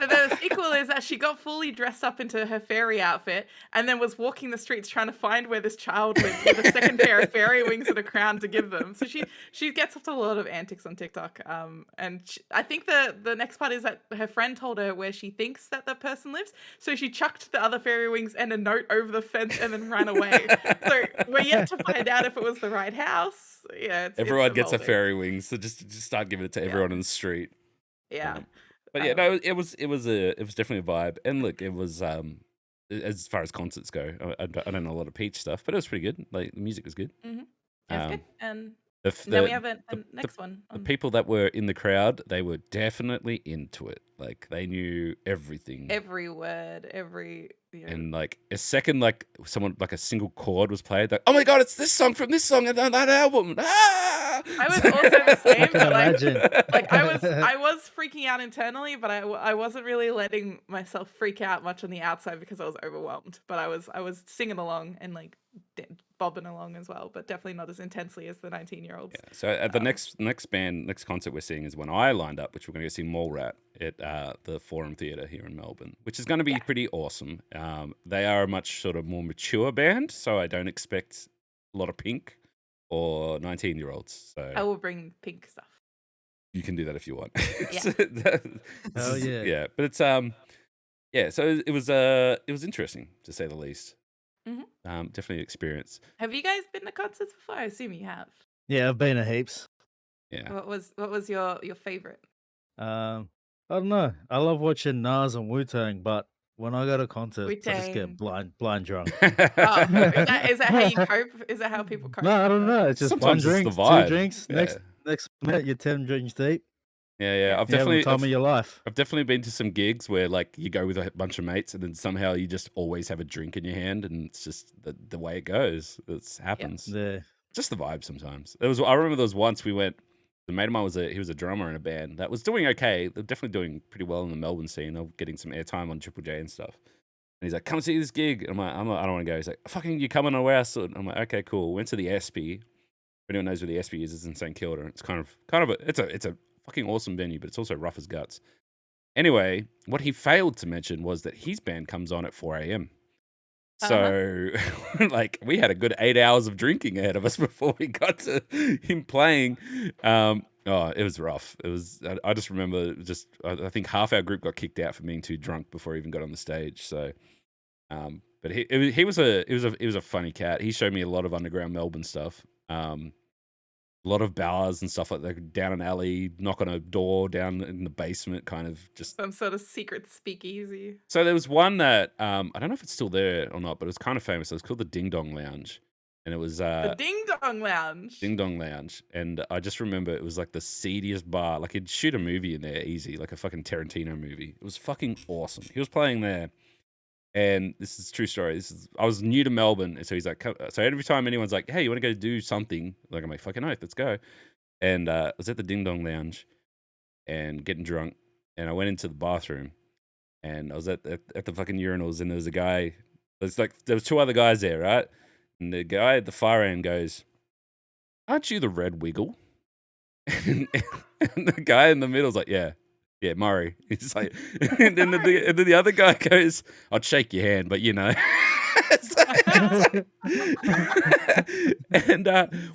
So the sequel is that she got fully dressed up into her fairy outfit and then was walking the streets trying to find where this child lived with a second pair of fairy wings and a crown to give them. So she gets up to a lot of antics on TikTok. I think the next part is that her friend told her where she thinks that the person lives. So she chucked the other fairy wings and a note over the fence and then ran away. So we're yet to find out if it was the right house. Yeah, Everyone it's gets a evolving. fairy wings, so just start giving it to everyone in the street. Yeah. But yeah, no, it was definitely a vibe. And look, it was as far as concerts go, I don't know a lot of Peach stuff, but it was pretty good. Like the music was good. That's Um, good. And The, now we the- have a next one. the people that were in the crowd, they were definitely into it. Like they knew everything. Every word, And like a second, like someone, like a single chord was played, like, oh my god, it's this song from this song and that album. Ah! I was also the same, I can but like, imagine. like I was freaking out internally, but I wasn't really letting myself freak out much on the outside because I was overwhelmed. But I was singing along and like bobbing along as well, but definitely not as intensely as the 19-year-olds. Yeah. So at the next concert we're seeing is when I lined up, which we're going to go see Mallrat at the Forum Theatre here in Melbourne, which is going to be pretty awesome. They are a much sort of more mature band, so I don't expect a lot of Pink or 19-year-olds. So I will bring pink stuff. you can do that if you want. Yeah. So Hell yeah. yeah. But it's yeah. So it was interesting to say the least. Mhm. Definitely an experience. Have you guys been to concerts before? I assume you have. Yeah, I've been to heaps. Yeah. What was your favorite? I don't know. I love watching Nas and Wu-Tang, but when I go to concerts, I just Wu-Tang. get blind drunk. Oh, is that how you cope? Is that how people cope? No, I don't know. It's just Sometimes one it's drink, the vibe. 2 drinks. Yeah. Next minute, you're 10 drinks deep. Yeah. I've You're having the definitely time of your life. I've definitely been to some gigs where like you go with a bunch of mates and then somehow you just always have a drink in your hand and it's just the way it goes. It happens. Yeah. Just the vibe sometimes. I remember there was once we went. The mate of mine was a drummer in a band that was doing okay. They're definitely doing pretty well in the Melbourne scene. They're getting some airtime on Triple J and stuff. And he's like, "Come see this gig." And I'm like, I don't want to go. He's like, "Fucking, you coming or else?" And I'm like, "Okay, cool." Went to the SB. If anyone knows where the SB is, it's in St Kilda. It's kind of it's a fucking awesome venue, but it's also rough as guts. Anyway, what he failed to mention was that his band comes on at 4 a.m. So, like, we had a good 8 hours of drinking ahead of us before we got to him playing. It was rough. It was. I just remember I think half our group got kicked out for being too drunk before he even got on the stage. So, but he was a funny cat. He showed me a lot of underground Melbourne stuff. A lot of bars and stuff like that, down an alley, knock on a door down in the basement, kind of just. Some sort of secret speakeasy. So there was one that I don't know if it's still there or not, but it was kind of famous. It was called the Ding Dong Lounge, and it was The Ding Dong Lounge. Ding Dong Lounge, and I just remember it was like the seediest bar. Like he'd shoot a movie in there easy, like a fucking Tarantino movie. It was fucking awesome. He was playing there. And this is a true story. I was new to Melbourne, and so he's like, so every time anyone's like, "Hey, you want to go do something?" Like I'm like, "Fucking oath, let's go." And I was at the Ding Dong Lounge, and getting drunk, and I went into the bathroom, and I was at the fucking urinals, and there was a guy. There was two other guys there, right? And the guy at the far end goes, "Aren't you the Red Wiggle?" and the guy in the middle's like, "Yeah." Yeah, Murray. He's like, and then the other guy goes, "I'd shake your hand, but you know." And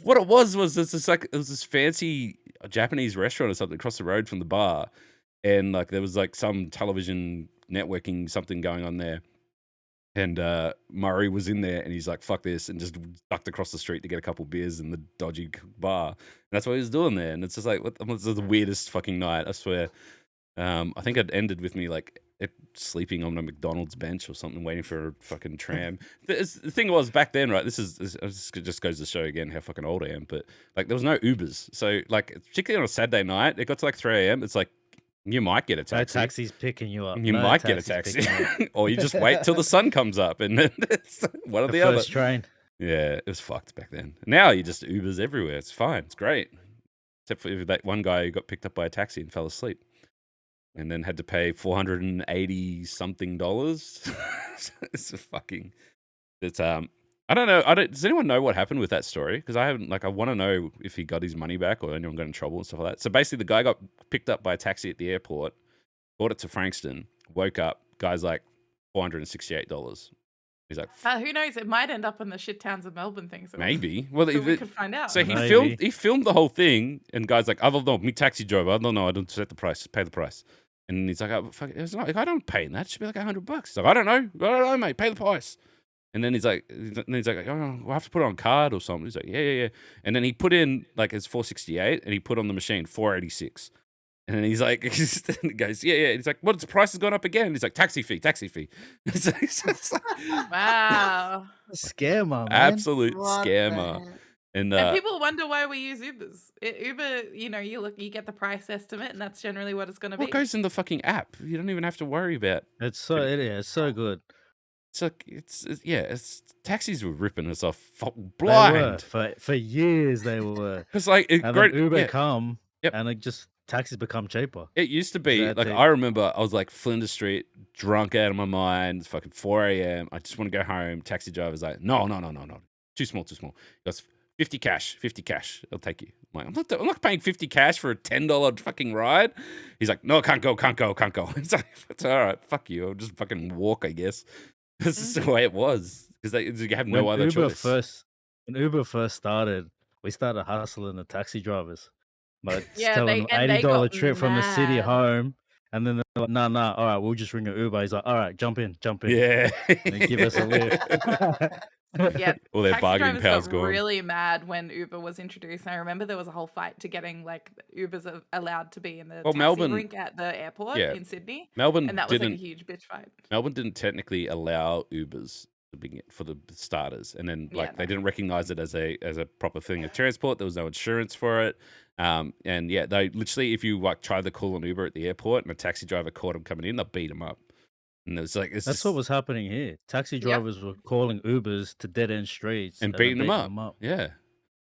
what it was it was this fancy Japanese restaurant or something across the road from the bar, and like there was like some television networking something going on there. And Murray was in there, and he's like, "Fuck this," and just ducked across the street to get a couple beers in the dodgy bar. And that's what he was doing there. And it's just like, this is the weirdest fucking night, I swear. I think it ended with me like sleeping on a McDonald's bench or something, waiting for a fucking tram. The thing was back then, right? This just goes to show again how fucking old I am. But like, there was no Ubers, so like, particularly on a Saturday night, it got to like 3 a.m. It's like you might get a taxi. No taxi's picking you up. You might get a taxi, or you just wait till the sun comes up, and then it's one or the other. First train. Yeah, it was fucked back then. Now you just Ubers everywhere. It's fine. It's great, except for that one guy who got picked up by a taxi and fell asleep, and then had to pay $480 something. It's a fucking. It's I don't know. Does anyone know what happened with that story? Because I haven't. Like, I want to know if he got his money back or anyone got in trouble and stuff like that. So basically, the guy got picked up by a taxi at the airport, brought it to Frankston, woke up. Guy's like $468. He's like, who knows? It might end up in the Sht Towns of Melbourne thing. So maybe. Well, we could find out. So he filmed the whole thing, and guy's like, "I don't know, me taxi driver. I don't know. I don't set the price. Just pay the price." And he's like, "Oh, fuck, it's not, like, I don't pay that. It should be like $100." He's like, I don't know, mate. Pay the price." And then he's like, "Oh, we'll have to put it on card or something." He's like, yeah. And then he put in like his 468, and he put on the machine 486. And then he's like, he goes, yeah. He's like, "What? The price has gone up again." He's like, taxi fee. It's like, Wow. Scammer, man. Absolute What the scammer. heck? And people wonder why we use Ubers. Uber, you get the price estimate, and that's generally what it's going to be. What goes in the fucking app? You don't even have to worry about. It's so good. It's like it's taxis were ripping us off They blind. were. For years they were. Because like And then Uber come, Yep. and taxis become cheaper. It used to be like, Exactly. I remember I was like Flinders Street, drunk out of my mind. It's fucking 4 a.m. I just want to go home. Taxi driver's like, no, too small. He goes, 50 cash. I'll take you. I'm like, I'm not paying 50 cash for a $10 fucking ride. He's like, no, can't go. It's like, it's all right. Fuck you. I'll just fucking walk, I guess. This is the way it was, because you have no other choice. When Uber first started, we started hustling the taxi drivers. Like, Yeah, telling they them $80 got trip from the city mad. home. And then they're like, nah, all right, we'll just ring an Uber. He's like, all right, jump in. Yeah. And they give us a lift. Yeah, All their taxi bargaining drivers power's got gone. really mad when Uber was introduced. And I remember there was a whole fight to getting like Ubers allowed to be in the taxi Melbourne- rink at the airport Yeah. in Sydney, Melbourne and that was like a didn't. huge bitch fight. Melbourne didn't technically allow Ubers for the starters, and then like Yeah, they no. didn't recognize it as a proper thing of transport. There was no insurance for it, and yeah, they literally, if you like tried to call an Uber at the airport and a taxi driver caught him coming in, they'll beat him up. And it was like That's what was happening here. Taxi drivers were calling Ubers to dead end streets and beating them up. Yeah.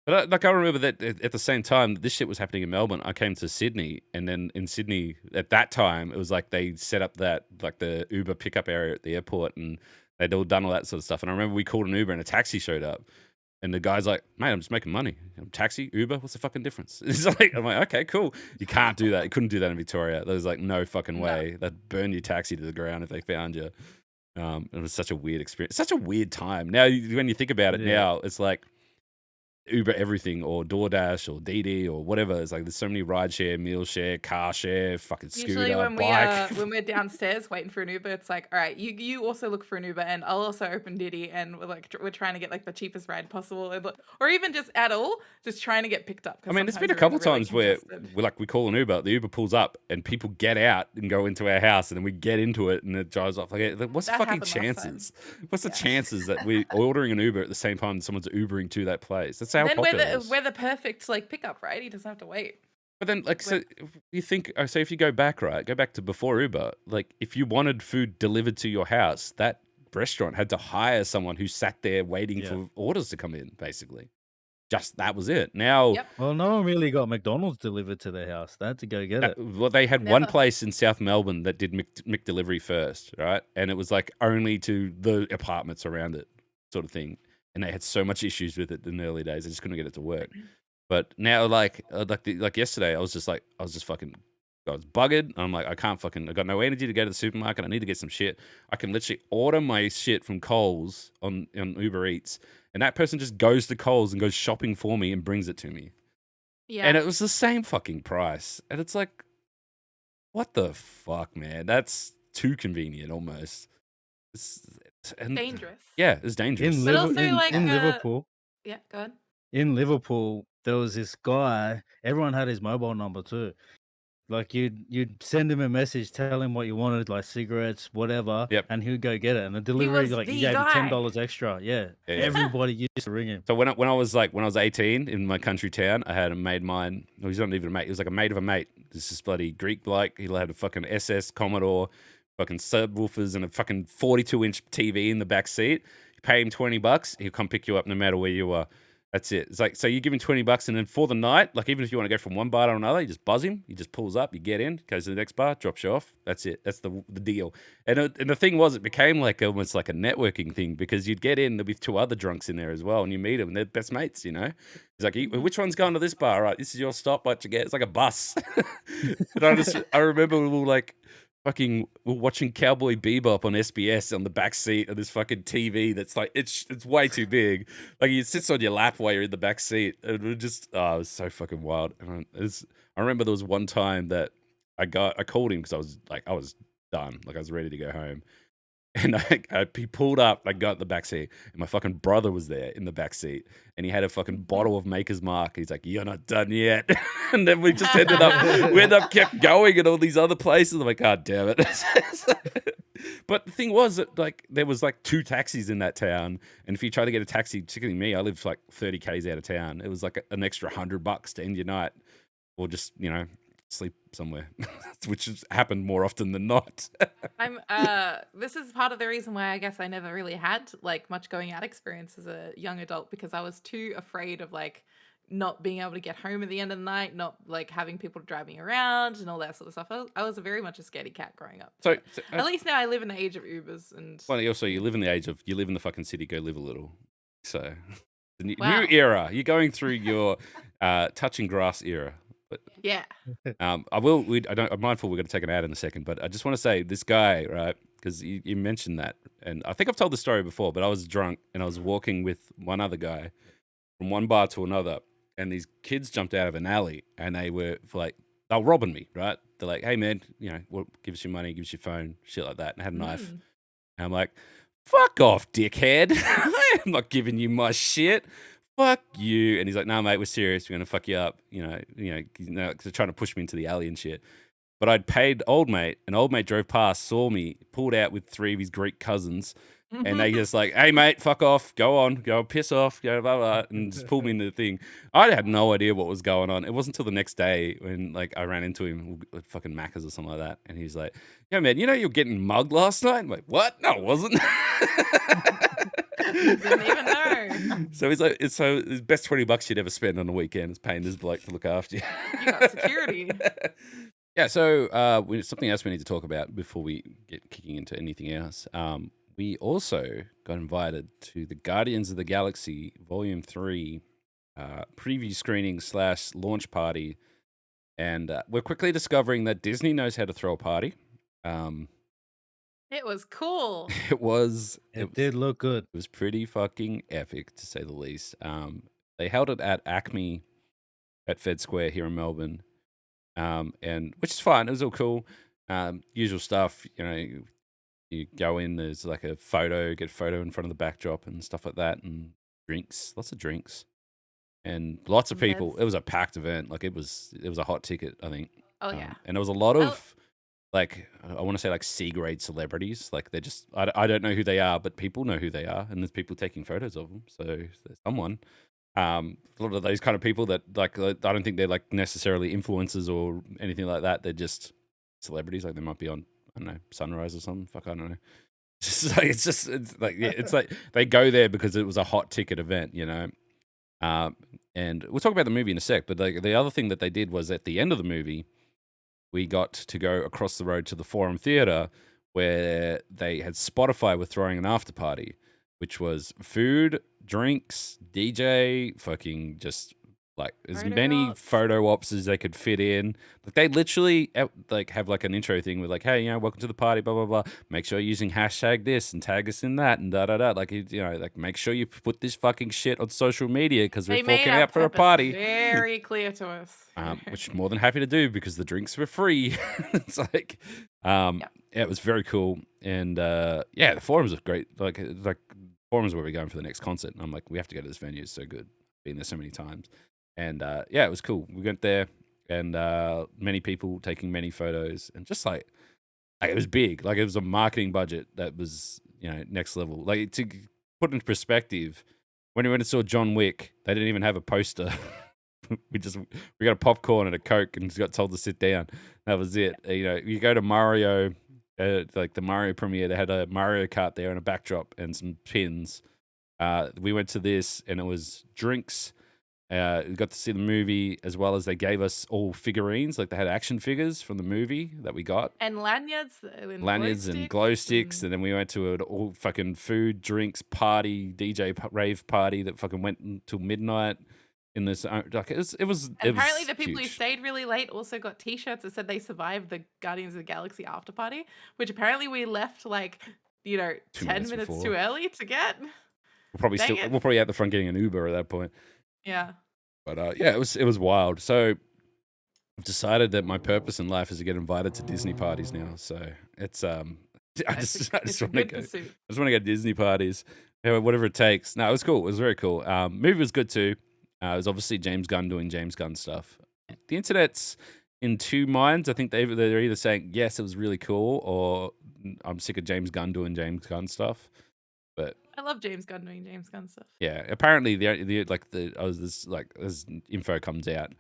But like I remember that at the same time this shit was happening in Melbourne, I came to Sydney, and then in Sydney at that time it was like they set up that like the Uber pickup area at the airport, and they'd all done all that sort of stuff. And I remember we called an Uber and a taxi showed up, and the guy's like, "Mate, I'm just making money. Taxi, Uber, what's the fucking difference?" It's like, I'm like, okay, cool. You can't do that. You couldn't do that in Victoria. There was like no fucking way. They'd burn your taxi to the ground if they found you. It was such a weird experience, such a weird time. Now, when you think about it, Yeah. now it's like Uber everything or DoorDash or DD or whatever. It's like there's so many ride share, meal share, car share, fucking Usually scooter, when bike. when we're downstairs waiting for an Uber, it's like, all right, you also look for an Uber, and I'll also open Diddy, and we're trying to get like the cheapest ride possible, or even just at all, just trying to get picked up. I mean, there's been a sometimes couple we're in times where congested- we call an Uber, the Uber pulls up and people get out and go into our house, and then we get into it and it drives off. Like, what's the That fucking happened last time. chances? What's the Yeah. chances that we're ordering an Uber at the same time someone's Ubering to that place? That's how then we're popular it is. we're the perfect like pickup, right? He doesn't have to wait. But then, like, so if you think, so if you go back to before Uber, like, if you wanted food delivered to your house, that restaurant had to hire someone who sat there waiting Yeah. for orders to come in, basically. Just that was it. Now, Yep. Well, no one really got McDonald's delivered to their house. They had to go get it. well, they had one Never. place in South Melbourne that did McDelivery first, right? And it was like only to the apartments around it, sort of thing. And they had so much issues with it in the early days, they just couldn't get it to work. But now, like yesterday, I was just fucking, I was buggered. I'm like, I got no energy to go to the supermarket. I need to get some shit. I can literally order my shit from Coles on Uber Eats, and that person just goes to Coles and goes shopping for me and brings it to me. Yeah. And it was the same fucking price. And it's like, what the fuck, man? That's too convenient almost. And dangerous. yeah, it's dangerous. In, But Liver- also, in, like, in Liverpool, Yeah, go ahead. in Liverpool, there was this guy. Everyone had his mobile number too. Like you'd send him a message, tell him what you wanted, like cigarettes, whatever, Yep. and he'd go get it. And the delivery, was like the he gave you guy. $10 extra. Yeah, Yeah. everybody used to ring him. So when I was 18 in my country town, I had a mate of mine. Well, he's not even a mate. He was like a mate of a mate. This is bloody Greek bloke. He had a fucking SS Commodore, fucking subwoofers, and a fucking 42-inch TV in the back seat. You pay him $20, he'll come pick you up no matter where you are. That's it. It's like, so you give him $20, and then for the night, like even if you want to go from one bar to another, you just buzz him. He just pulls up, you get in, goes to the next bar, drops you off. That's it. That's the deal. And the thing was, it became like almost like a networking thing, because you'd get in, there'd be two other drunks in there as well, and you meet them, and they're best mates, you know? He's like, which one's going to this bar? Right, this is your stop. What you get? It's like a bus. And I remember we were like, we're watching Cowboy Bebop on SBS on the back seat of this fucking TV that's like, it's way too big. Like, it sits on your lap while you're in the back seat. It was just, it was so fucking wild. And I remember there was one time that I called him because I was done. Like, I was ready to go home. And he pulled up, I got in the back seat, and my fucking brother was there in the back seat, and he had a fucking bottle of Maker's Mark. He's like, "You're not done yet." And then we just kept going at all these other places. I'm like, God damn it. But the thing was that, like, there was like 2 taxis in that town, and if you try to get a taxi, particularly me, I lived like 30 k's out of town. It was like an extra $100 to end your night, or just, you know, sleep somewhere, which has happened more often than not. This is part of the reason why I guess I never really had like much going out experience as a young adult, because I was too afraid of like not being able to get home at the end of the night, not like having people drive me around and all that sort of stuff. I was very much a scaredy cat growing up. So At least now I live in the age of Ubers and well, also you live in the fucking city, go live a little. So the Wow. new era, you're going through your touching grass era. But yeah. I'm mindful we're going to take an ad in a second, but I just want to say this guy, right? Because you mentioned that, and I think I've told the story before, but I was drunk and I was walking with one other guy from one bar to another, and these kids jumped out of an alley, and they were robbing me, right? They're like, "Hey man, you know, well, give us your money, give us your phone, shit like that," and I had a knife. And I'm like, "Fuck off, dickhead! I'm not giving you my shit. Fuck you." And he's like, "No, mate, we're serious. We're gonna fuck you up." You know, because they're trying to push me into the alley and shit. But I'd paid old mate, and old mate drove past, saw me, pulled out with 3 of his Greek cousins, and they just like, "Hey mate, fuck off, go piss off, go blah blah," and just pulled me into the thing. I had no idea what was going on. It wasn't until the next day when like I ran into him at fucking Macca's or something like that, and he's like, "Yo man, you know you're getting mugged last night?" I'm like, "What? No, I wasn't." Didn't even know. So he's like, so the best $20 you'd ever spend on a weekend is paying this bloke to look after you. You got security. Yeah. So something else we need to talk about before we get kicking into anything else. We also got invited to the Guardians of the Galaxy Volume 3 preview screening / launch party, and we're quickly discovering that Disney knows how to throw a party. It was cool. It was It did look good. It was pretty fucking epic, to say the least. They held it at Acme at Fed Square here in Melbourne, and which is fine. It was all cool. Usual stuff, you know. You go in, there's like a photo, get a photo in front of the backdrop and stuff like that, and drinks, lots of drinks, and lots of people. Meds. It was a packed event. Like it was a hot ticket, I think. Oh yeah. And there was a lot Well- of like, I want to say like C-grade celebrities. Like they're just, I don't know who they are, but people know who they are, and there's people taking photos of them. So there's someone. A lot of those kind of people that like, I don't think they're like necessarily influencers or anything like that. They're just celebrities. Like they might be on, I don't know, Sunrise or something. Fuck, I don't know. It's like yeah, it's like they go there because it was a hot ticket event, you know. And we'll talk about the movie in a sec. But like the other thing that they did was at the end of the movie, we got to go across the road to the Forum Theatre where they had Spotify were throwing an after party, which was food, drinks, DJ, fucking just like as Photo many ops. photo ops as they could fit in. Like they literally like have like an intro thing with like, hey, you know, welcome to the party, blah blah blah. Make sure you're using hashtag this and tag us in that and da da da. Like you know, like make sure you put this fucking shit on social media because we're They made forking our out for a purpose party. very clear to us. Which I'm more than happy to do because the drinks were free. It's like, yeah, it was very cool. And yeah, the forums are great. Like forums where we're going for the next concert. And I'm like, we have to go to this venue. It's so good. Been there so many times. And yeah, it was cool. We went there and many people taking many photos and just like it was big. Like it was a marketing budget that was, you know, next level. Like to put into perspective, when we went and saw John Wick, they didn't even have a poster. we got a popcorn and a Coke and got told to sit down. That was it. You know, you go to Mario, like the Mario premiere, they had a Mario Kart there and a backdrop and some pins. We went to this and it was drinks. We got to see the movie as well as they gave us all figurines. Like they had action figures from the movie that we got. And lanyards. And glow sticks. And then we went to an all fucking food, drinks, party, DJ rave party that fucking went until midnight. In this, like it was. Apparently, the people who huge. stayed really late also got T-shirts that said they survived the Guardians of the Galaxy after party, which apparently we left like 10 minutes before. too early to get. We'll probably out the front getting an Uber at that point. Yeah. But yeah, it was wild. So I've decided that my purpose in life is to get invited to Disney parties now. So it's I just want to go. I just want to go to Disney parties, whatever it takes. No, it was cool. It was very cool. Movie was good too. It was obviously James Gunn doing James Gunn stuff. The internet's in two minds. I think they're either saying yes, it was really cool, or I'm sick of James Gunn doing James Gunn stuff. But I love James Gunn doing James Gunn stuff. yeah, apparently as info comes out,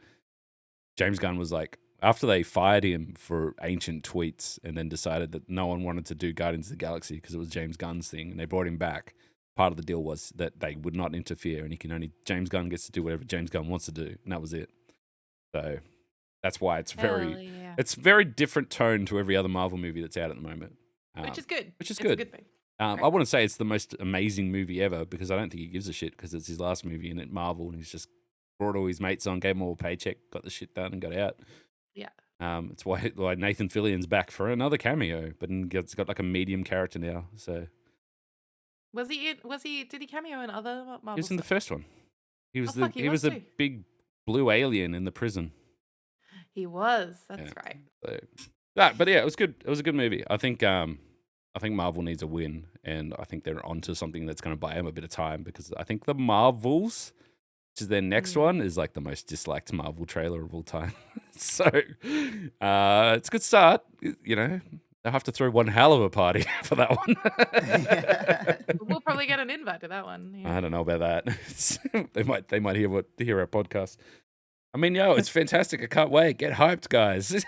James Gunn was like, after they fired him for ancient tweets and then decided that no one wanted to do Guardians of the Galaxy because it was James Gunn's thing, and they brought him back. Part of the deal was that they would not interfere, and James Gunn gets to do whatever James Gunn wants to do, and that was it. So that's why it's very different tone to every other Marvel movie that's out at the moment, which is good. Which is it's good. A good thing. I wouldn't say it's the most amazing movie ever because I don't think he gives a shit because it's his last movie and at Marvel, and he's just brought all his mates on, gave them all a paycheck, got the shit done, and got out. Yeah. It's why Nathan Fillion's back for another cameo, but it's got like a medium character now. So. Was he? Did he cameo in other Marvel? He was in the first one. He was he was the too. big blue alien in the prison. He was. That's right. So, but yeah, it was good. It was a good movie. I think Marvel needs a win, and I think they're onto something that's going to buy them a bit of time because I think the Marvels, which is their next one, is like the most disliked Marvel trailer of all time. So it's a good start. You know, they'll have to throw one hell of a party for that one. We'll probably get an invite to that one. Yeah. I don't know about that. they might hear our podcast. I mean, it's fantastic. I can't wait. Get hyped, guys.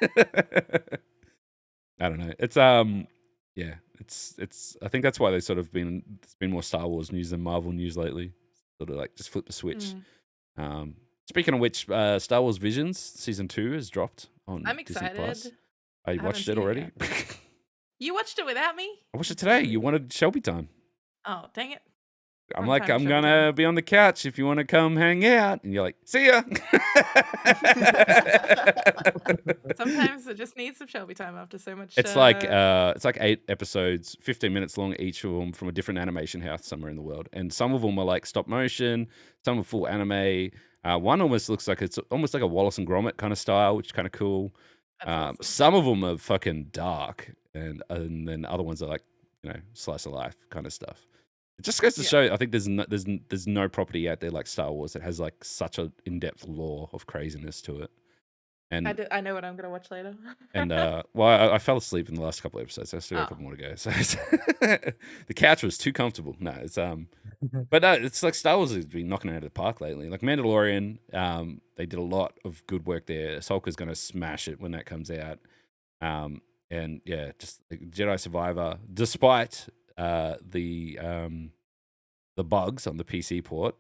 I don't know. It's yeah. It's. I think that's why there's been more Star Wars news than Marvel news lately. Sort of like just flip the switch. Speaking of which, Star Wars Visions Season 2 has dropped on I'm Disney excited. Plus. I haven't watched it seen it already. You watched it without me? I watched it today. You wanted Shelby time. Oh, dang it. I'm From like, time to I'm show gonna time. be on the couch if you want to come hang out, and you're like, see ya. Sometimes it just needs some Shelby time after so much. It's like 8 episodes, 15 minutes long each of them, from a different animation house somewhere in the world, and some of them are like stop motion, some are full anime. One almost looks like it's almost like a Wallace and Gromit kind of style, which is kind of cool. That's awesome. Some of them are fucking dark, and then other ones are like, slice of life kind of stuff. It just goes to Yeah. show, I think there's no property out there like Star Wars that has like such an in-depth lore of craziness to it. And I know what I'm gonna watch later. well, I fell asleep in the last couple of episodes. So I still got a Oh. couple more to go. So the couch was too comfortable. No, it's but no, it's like Star Wars has been knocking it out of the park lately. Like Mandalorian, they did a lot of good work there. Ahsoka's gonna smash it when that comes out. And yeah, just like Jedi Survivor, despite the bugs on the PC port,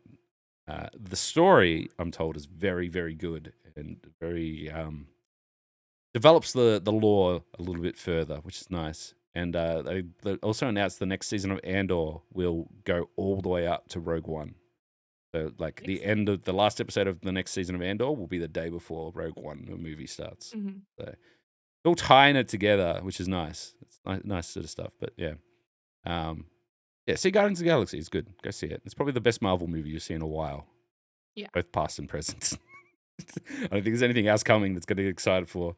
the story, I'm told, is very, very good and very develops the lore a little bit further, which is nice. And they also announced the next season of Andor will go all the way up to Rogue One. So, like, the end of the last episode of the next season of Andor will be the day before Rogue One, the movie, starts. Mhm. So, all tying it together, which is nice. It's nice sort of stuff. But yeah, see Guardians of the Galaxy. It's good. Go see it. It's probably the best Marvel movie you've seen in a while. Yeah. Both past and present. I don't think there's anything else coming that's going to get excited for.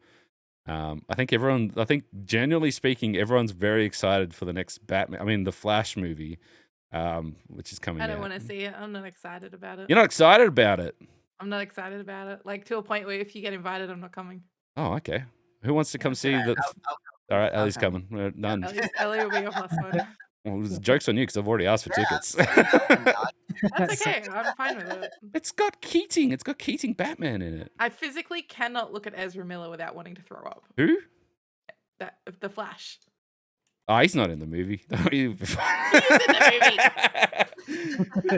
I think generally speaking, everyone's very excited for the next Batman. I mean, the Flash movie, which is coming out. I don't want to see it. I'm not excited about it. You're not excited about it? I'm not excited about it. Like, to a point where if you get invited, I'm not coming. Oh, okay. Who wants to come see the... All right, Ellie's coming. We're done. Ellie will be your plus one. Well, the joke's on you because I've already asked for tickets. That's okay. I'm fine with it. It's got Keating. It's got Keating Batman in it. I physically cannot look at Ezra Miller without wanting to throw up. Who? The Flash. Oh, he's not in the movie. He's in the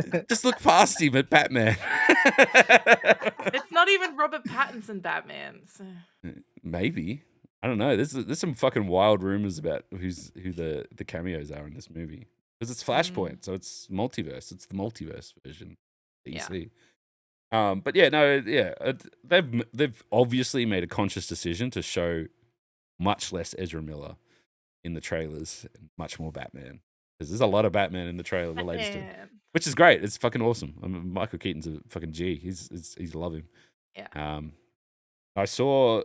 movie. Just look past him at Batman. It's not even Robert Pattinson Batman. So. Maybe. I don't know. There's some fucking wild rumors about who the cameos are in this movie. Because it's Flashpoint, so it's multiverse. It's the multiverse version that you see. But yeah, no, yeah. They've obviously made a conscious decision to show much less Ezra Miller in the trailers and much more Batman. Because there's a lot of Batman in the trailer, the latest one, which is great. It's fucking awesome. I mean, Michael Keaton's a fucking G. He's love him. Yeah. I saw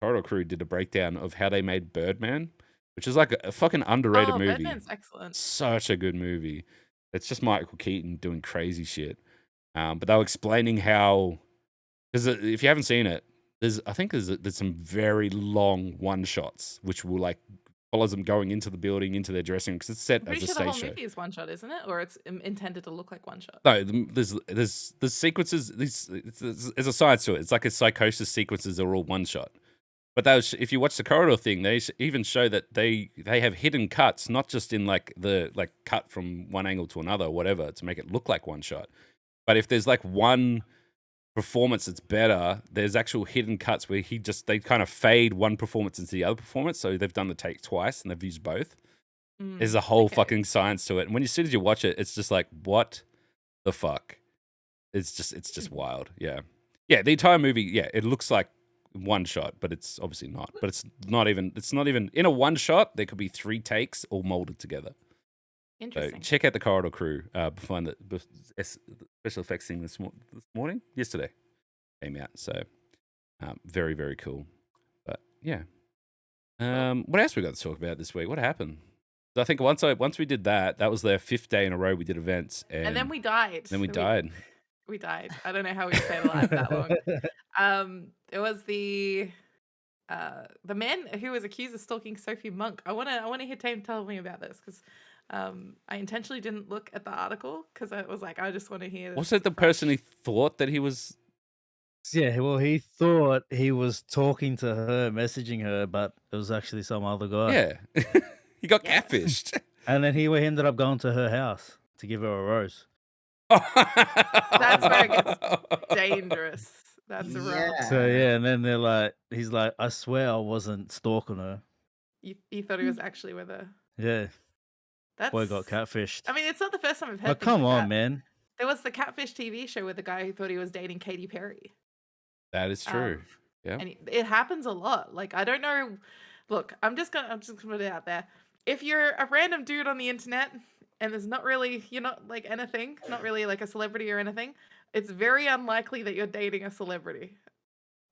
Corridor Crew did a breakdown of how they made Birdman, which is like a fucking underrated movie. Birdman's excellent. Such a good movie. It's just Michael Keaton doing crazy shit. But they were explaining how, because if you haven't seen it, there's some very long one shots, which will like follows them going into the building, into their dressing room, because it's set as a stage show. The whole movie is one shot, isn't it? Or it's intended to look like one shot? No, there's sequences. There's a science to it. It's like a psychosis sequences are all one shot. But if you watch the corridor thing, they even show that they have hidden cuts, not just in like the cut from one angle to another or whatever to make it look like one shot. But if there's like one performance that's better, there's actual hidden cuts where they kind of fade one performance into the other performance. So they've done the take twice and they've used both. There's a whole fucking science to it. And when as soon as you watch it, it's just like, what the fuck? It's just wild. Yeah. Yeah. The entire movie, yeah, it looks like one shot, but it's obviously not. But it's not even in a one shot, there could be 3 takes all molded together. Interesting. So check out the Corridor Crew. Behind the special effects thing yesterday came out. So very, very cool. But yeah. What else we got to talk about this week? What happened? I think once we did that was their 5th day in a row we did events, and then we died. Then we died. We died. I don't know how we stayed alive that long. It was the man who was accused of stalking Sophie Monk. I wanna hear Tame tell me about this because I intentionally didn't look at the article because I was like, I just want to hear. Was it the person who thought that he was? Yeah, well, he thought he was talking to her, messaging her, but it was actually some other guy. Yeah, he got catfished. And then he ended up going to her house to give her a rose. That's where it gets dangerous. That's a real. So yeah, and then he's like, I swear I wasn't stalking her. You thought he was actually with her. Yeah. Boy got That's. catfished. I mean, it's not the first time I've heard. Oh, things come like on, that. man. There was the Catfish TV show with the guy who thought he was dating Katy Perry. That is true. Yeah. And it happens a lot. Like, I don't know. Look, I'm just gonna put it out there. If you're a random dude on the internet and you're not like anything, not really like a celebrity or anything, it's very unlikely that you're dating a celebrity.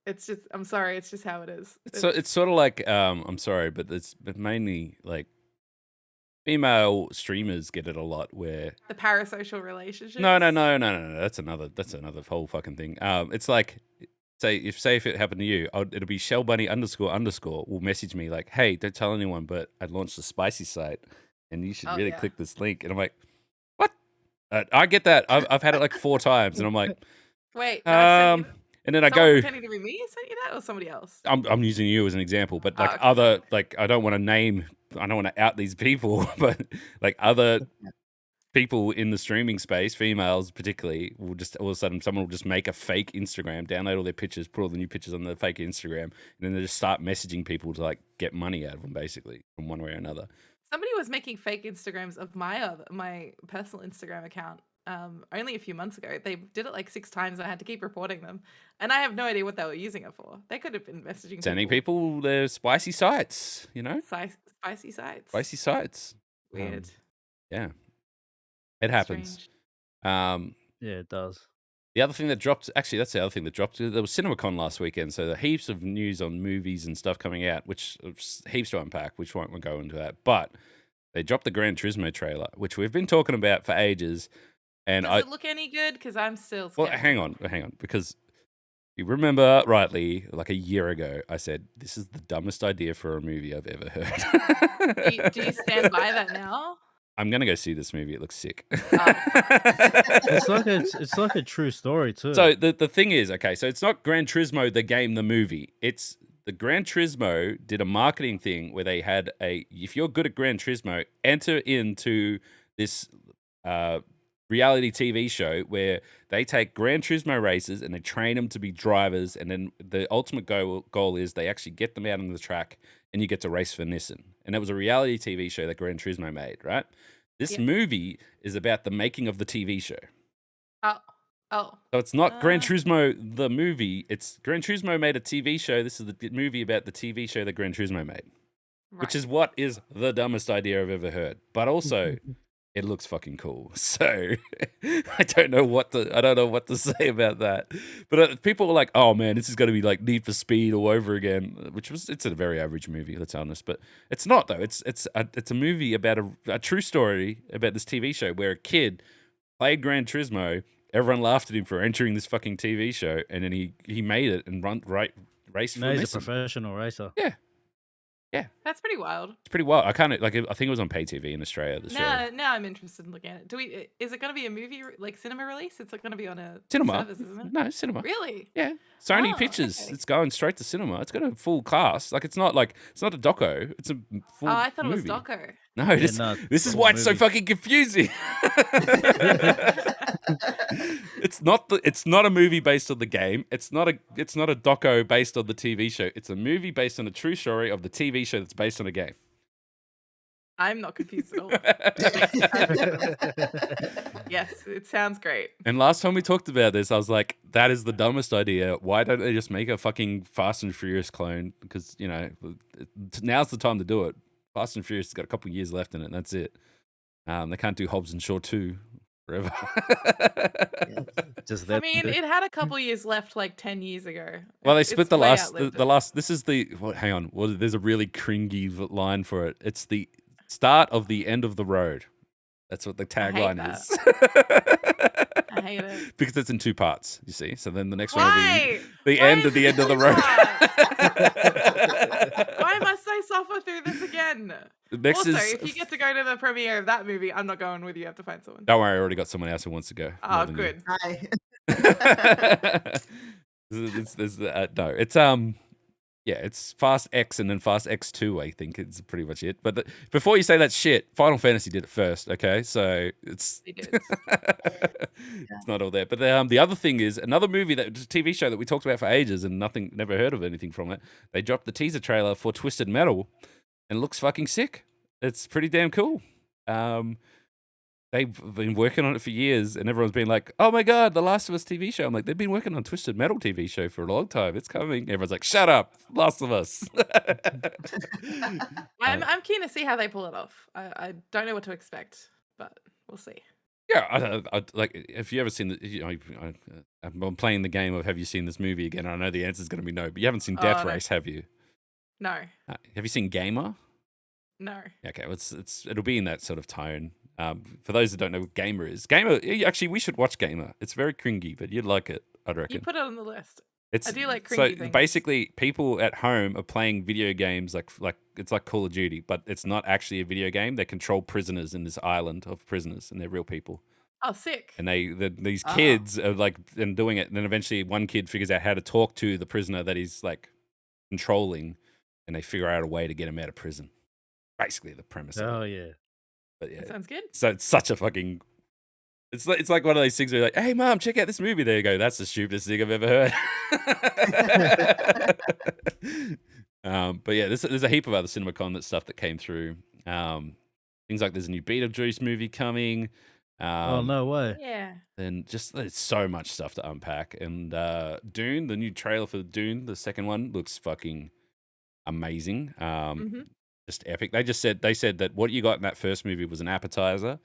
It's just, I'm sorry, it's just how it is. It's sort of like I'm sorry, but but mainly like female streamers get it a lot where the parasocial relationship. no. That's another whole fucking thing. It's like say if it happened to you, it'll be Shellbunny __ will message me like, hey, don't tell anyone, but I launched a spicy site and you should Oh, really yeah. click this link. And I'm like, what? I get that. I've had it like 4 times, and I'm like, Wait, no, I sent you and then I someone go. pretending to be me sent you that or somebody else? I'm using you as an example, but like okay. other like I don't want to out these people, but like other people in the streaming space, females particularly, will just all of a sudden someone will just make a fake Instagram, download all their pictures, put all the new pictures on the fake Instagram, and then they just start messaging people to like get money out of them, basically, from one way or another. Somebody was making fake Instagrams of my personal Instagram account only a few months ago. They did it like 6 times and I had to keep reporting them. And I have no idea what they were using it for. They could have been messaging Sending people their spicy sites, spicy sites. Spicy sites. Weird. Yeah. It happens. Strange. Yeah, it does. The other thing that dropped, actually, that's the other thing that dropped. There was CinemaCon last weekend, so there are heaps of news on movies and stuff coming out, which heaps to unpack, which won't go into that. But they dropped the Gran Turismo trailer, which we've been talking about for ages. And Does it look any good? Because I'm still scared. Well, hang on, because you remember rightly, like a year ago, I said, this is the dumbest idea for a movie I've ever heard. Do you stand by that now? I'm gonna go see this movie. It looks sick. It's like a true story too. So the thing is, okay, so it's not Gran Turismo the game, the movie. It's the Gran Turismo did a marketing thing where they had if you're good at Gran Turismo, enter into this reality TV show where they take Gran Turismo racers and they train them to be drivers, and then the ultimate goal is they actually get them out on the track and you get to race for Nissan. And that was a reality TV show that Gran Turismo made, right? This movie is about the making of the TV show. Oh. So it's not Gran Turismo the movie. It's Gran Turismo made a TV show. This is the movie about the TV show that Gran Turismo made, which is what is the dumbest idea I've ever heard. But also, it looks fucking cool. So I don't know what to say about that. But people were like, "Oh man, this is going to be like Need for Speed all over again," it's a very average movie, let's be honest. But it's not though. It's a movie about a true story about this TV show where a kid played Gran Turismo. Everyone laughed at him for entering this fucking TV show, and then he made it and raced for now he's Nissan. a professional racer. Yeah. That's pretty wild. It's pretty wild. I think it was on pay TV in Australia. The show. Now I'm interested in looking at it. Is it going to be a movie like cinema release? It's like going to be on a Cinema. service, isn't it? No, cinema. Really? Yeah. Sony Oh, Pictures. okay. It's going straight to cinema. It's got a full cast. Like it's not a doco. It's a full Oh, I thought movie. it was doco. No, Yeah, this, no, this is full why it's so movie. fucking confusing. It's not a movie based on the game. It's not a doco based on the TV show. It's a movie based on a true story of the TV show that's based on a game. I'm not confused at all. Yes, it sounds great. And last time we talked about this, I was like, that is the dumbest idea. Why don't they just make a fucking Fast and Furious clone? Because, now's the time to do it. Fast and Furious has got a couple of years left in it, and that's it. They can't do Hobbs and Shaw 2 forever. Just I let mean, them do- it had a couple years left, like 10 years ago. Well, they It's split the way last. outlived The it. last. This is the. Well, hang on. Well, there's a really cringy line for it. It's the start of the end of the road. That's what the tagline that. is. I hate it. Because it's in 2 parts. You see. So then the next one Why? will be the Why end is of the it end of the two road. Why must I suffer through this again? The next Also, is. if you get to go to the premiere of that movie, I'm not going with you. I have to find someone. Don't worry, I already got someone else who wants to go. Oh, more than you. good. Hi. It's Fast X and then Fast X2, I think it's pretty much it. But before you say that shit, Final Fantasy did it first, okay? So it's They did. it's not all there. But the other thing is another movie a TV show that we talked about for ages and never heard of anything from it. They dropped the teaser trailer for Twisted Metal and it looks fucking sick. It's pretty damn cool. They've been working on it for years, and everyone's been like, "Oh my god, the Last of Us TV show." I'm like, "They've been working on Twisted Metal TV show for a long time. It's coming." Everyone's like, "Shut up, Last of Us." I'm keen to see how they pull it off. I don't know what to expect, but we'll see. Yeah, I like. If you ever seen the, I'm playing the game of have you seen this movie again? I know the answer is going to be no, but you haven't seen Death no. Race, have you? No, Have you seen Gamer? no. Okay, well, it'll be in that sort of tone. For those that don't know what Gamer is, Gamer actually we should watch Gamer. It's very cringy, but you'd like it, I'd reckon. You put it on the list. It's, I do like so cringy things. basically, people at home are playing video games like it's like Call of Duty, but it's not actually a video game. They control prisoners in this island of prisoners, and they're real people. Oh, sick. And these kids are like and doing it, and then eventually one kid figures out how to talk to the prisoner that he's like controlling, and they figure out a way to get him out of prison. Basically, the premise. Oh of it. yeah. But yeah, That sounds good. so it's such a fucking. It's like one of those things where you're like, "Hey, mom, check out this movie." There you go. That's the stupidest thing I've ever heard. But yeah, there's a heap of other CinemaCon stuff that came through. Things like there's a new Beetlejuice movie coming. Oh no way. Yeah. And just there's so much stuff to unpack. And Dune, the new trailer for Dune, the second one, looks fucking amazing. Just epic. They said that what you got in that first movie was an appetizer.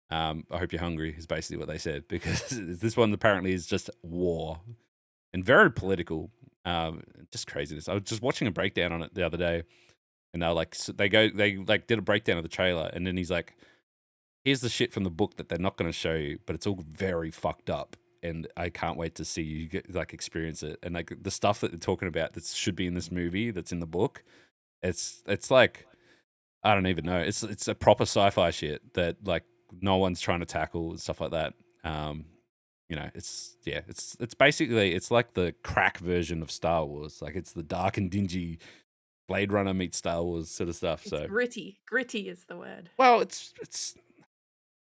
I hope you're hungry is basically what they said, because this one apparently is just war and very political. Just craziness. I was just watching a breakdown on it the other day, and they did a breakdown of the trailer, and then he's like, "Here's the shit from the book that they're not going to show you, but it's all very fucked up, and I can't wait to see you experience it." And like the stuff that they're talking about that should be in this movie that's in the book, it's like I don't even know. It's a proper sci-fi shit that like no one's trying to tackle and stuff like that. It's basically it's like the crack version of Star Wars. Like it's the dark and dingy Blade Runner meets Star Wars sort of stuff. It's So gritty. Gritty is the word. well, it's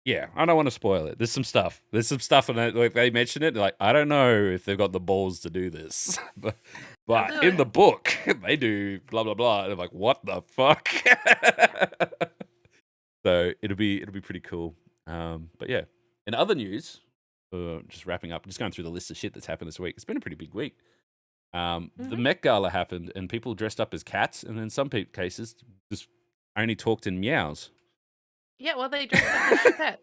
yeah. I don't want to spoil it. There's some stuff, and like they mention it. Like I don't know if they've got the balls to do this, but do in it. the book they do blah blah blah. And I'm like, what the fuck? So it'll be pretty cool. But yeah. In other news, just wrapping up, just going through the list of shit that's happened this week. It's been a pretty big week. The Met Gala happened, and people dressed up as cats, and in some cases, just only talked in meows. Yeah, well, they dressed up as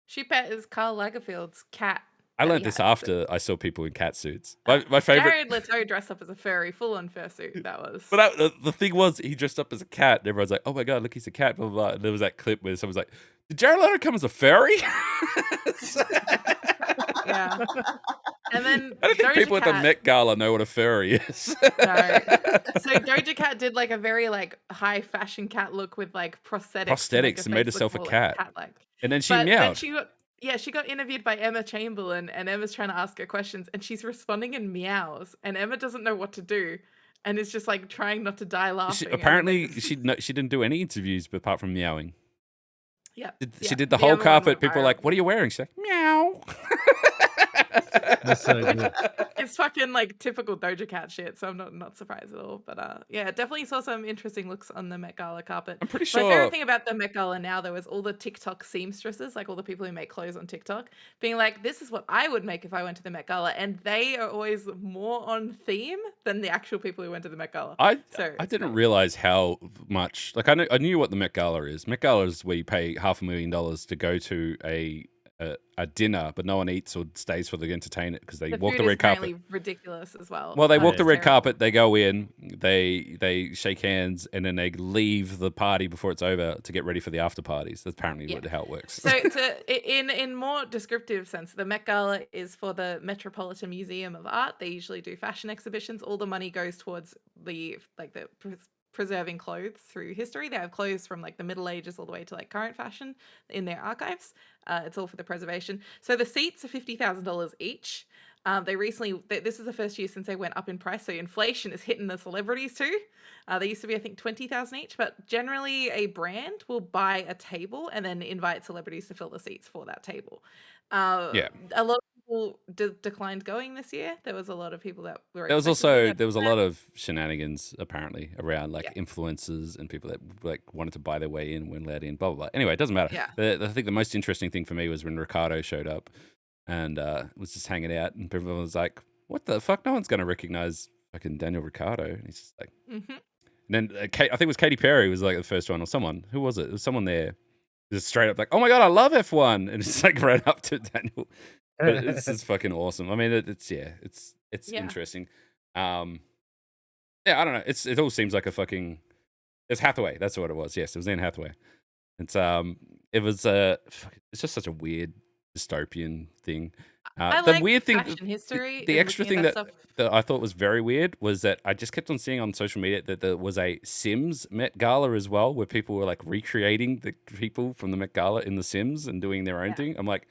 Sht. Sht is Karl Lagerfeld's cat. I that learned he this had. after I saw people in cat suits. My favorite. Jared Leto dressed up as a furry, full-on fursuit. That was. But the thing was, he dressed up as a cat, and everyone's like, "Oh my god, look, he's a cat!" Blah blah blah. And there was that clip where someone's like, "Did Jared Leto come as a furry?" Yeah. And then I don't think Doja people at the Cat- Met Gala know what a furry is. No. So Doja Cat did like a very like high fashion cat look with like prosthetics And made herself a cat. Cat-like. And then she But then meowed. she got interviewed by Emma Chamberlain, and Emma's trying to ask her questions, and she's responding in meows, and Emma doesn't know what to do, and is just like trying not to die laughing. Apparently, she didn't do any interviews apart from meowing. Yeah, She did The the whole Emma one carpet. went People were viral. like, "What are you wearing?" She's like, "Meow." That's so good. It's fucking like typical Doja Cat shit, so I'm not surprised at all. But yeah, definitely saw some interesting looks on the Met Gala carpet. I'm pretty My sure. favorite thing about the Met Gala now, though, is all the TikTok seamstresses, like all the people who make clothes on TikTok, being like, "This is what I would make if I went to the Met Gala," and they are always more on theme than the actual people who went to the Met Gala. I So didn't realize how much. Like I knew what the Met Gala is. Met Gala is where you pay $500,000 to go to a dinner, but no one eats or stays for the entertainment because they walk food the is red carpet. apparently ridiculous as well. Well, they walk Yeah. the red Terrible. carpet. They go in. They shake hands, and then they leave the party before it's over to get ready for the after parties. That's apparently how it works. So, in more descriptive sense, the Met Gala is for the Metropolitan Museum of Art. They usually do fashion exhibitions. All the money goes towards the preserving clothes through history. They have clothes from like the Middle Ages all the way to like current fashion in their archives. It's all for the preservation. So the seats are $50,000 each. This is the first year since they went up in price. So inflation is hitting the celebrities too. They used to be, I think, 20,000 each, but generally a brand will buy a table and then invite celebrities to fill the seats for that table. Yeah. A lot of people declined going this year. There was a lot of people that were. There was expected to also go there was a that- lot of shenanigans apparently around like Yeah. influencers and people that like wanted to buy their way in, weren't allowed in, blah blah blah. Anyway, it doesn't matter. Yeah. I think the most interesting thing for me was when Ricardo showed up and was just hanging out, and everyone was like, "What the fuck? No one's gonna recognize fucking Daniel Ricardo." And he's just like, Mhm. and then I think it was Katy Perry was like the first one, or someone. Who was it? It was someone there. Just straight up like, "Oh my god, I love F1," and just like ran up to Daniel. But it's just fucking awesome. I mean, it's Yeah. interesting. Yeah, I don't know. It all seems like a fucking. It's Hathaway. That's what it was. Yes, it was Anne Hathaway. It was it's just such a weird dystopian thing. I The like weird thing, fashion history. the and extra looking thing at that, stuff. that I thought was very weird was that I just kept on seeing on social media that there was a Sims Met Gala as well, where people were like recreating the people from the Met Gala in the Sims and doing their own Yeah. thing. I'm like,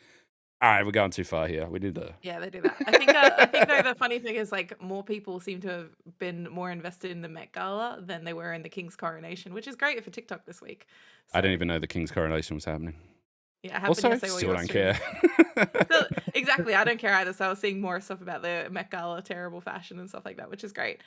all right, we're going too far here. We need to. Yeah, they do that. I think though the funny thing is like more people seem to have been more invested in the Met Gala than they were in the King's coronation, which is great for TikTok this week. I didn't So, even know the King's coronation was happening. yeah, it happened Also, yesterday while you still were don't streaming. care. Still, exactly, I don't care either. So I was seeing more stuff about the Met Gala, terrible fashion and stuff like that, which is great.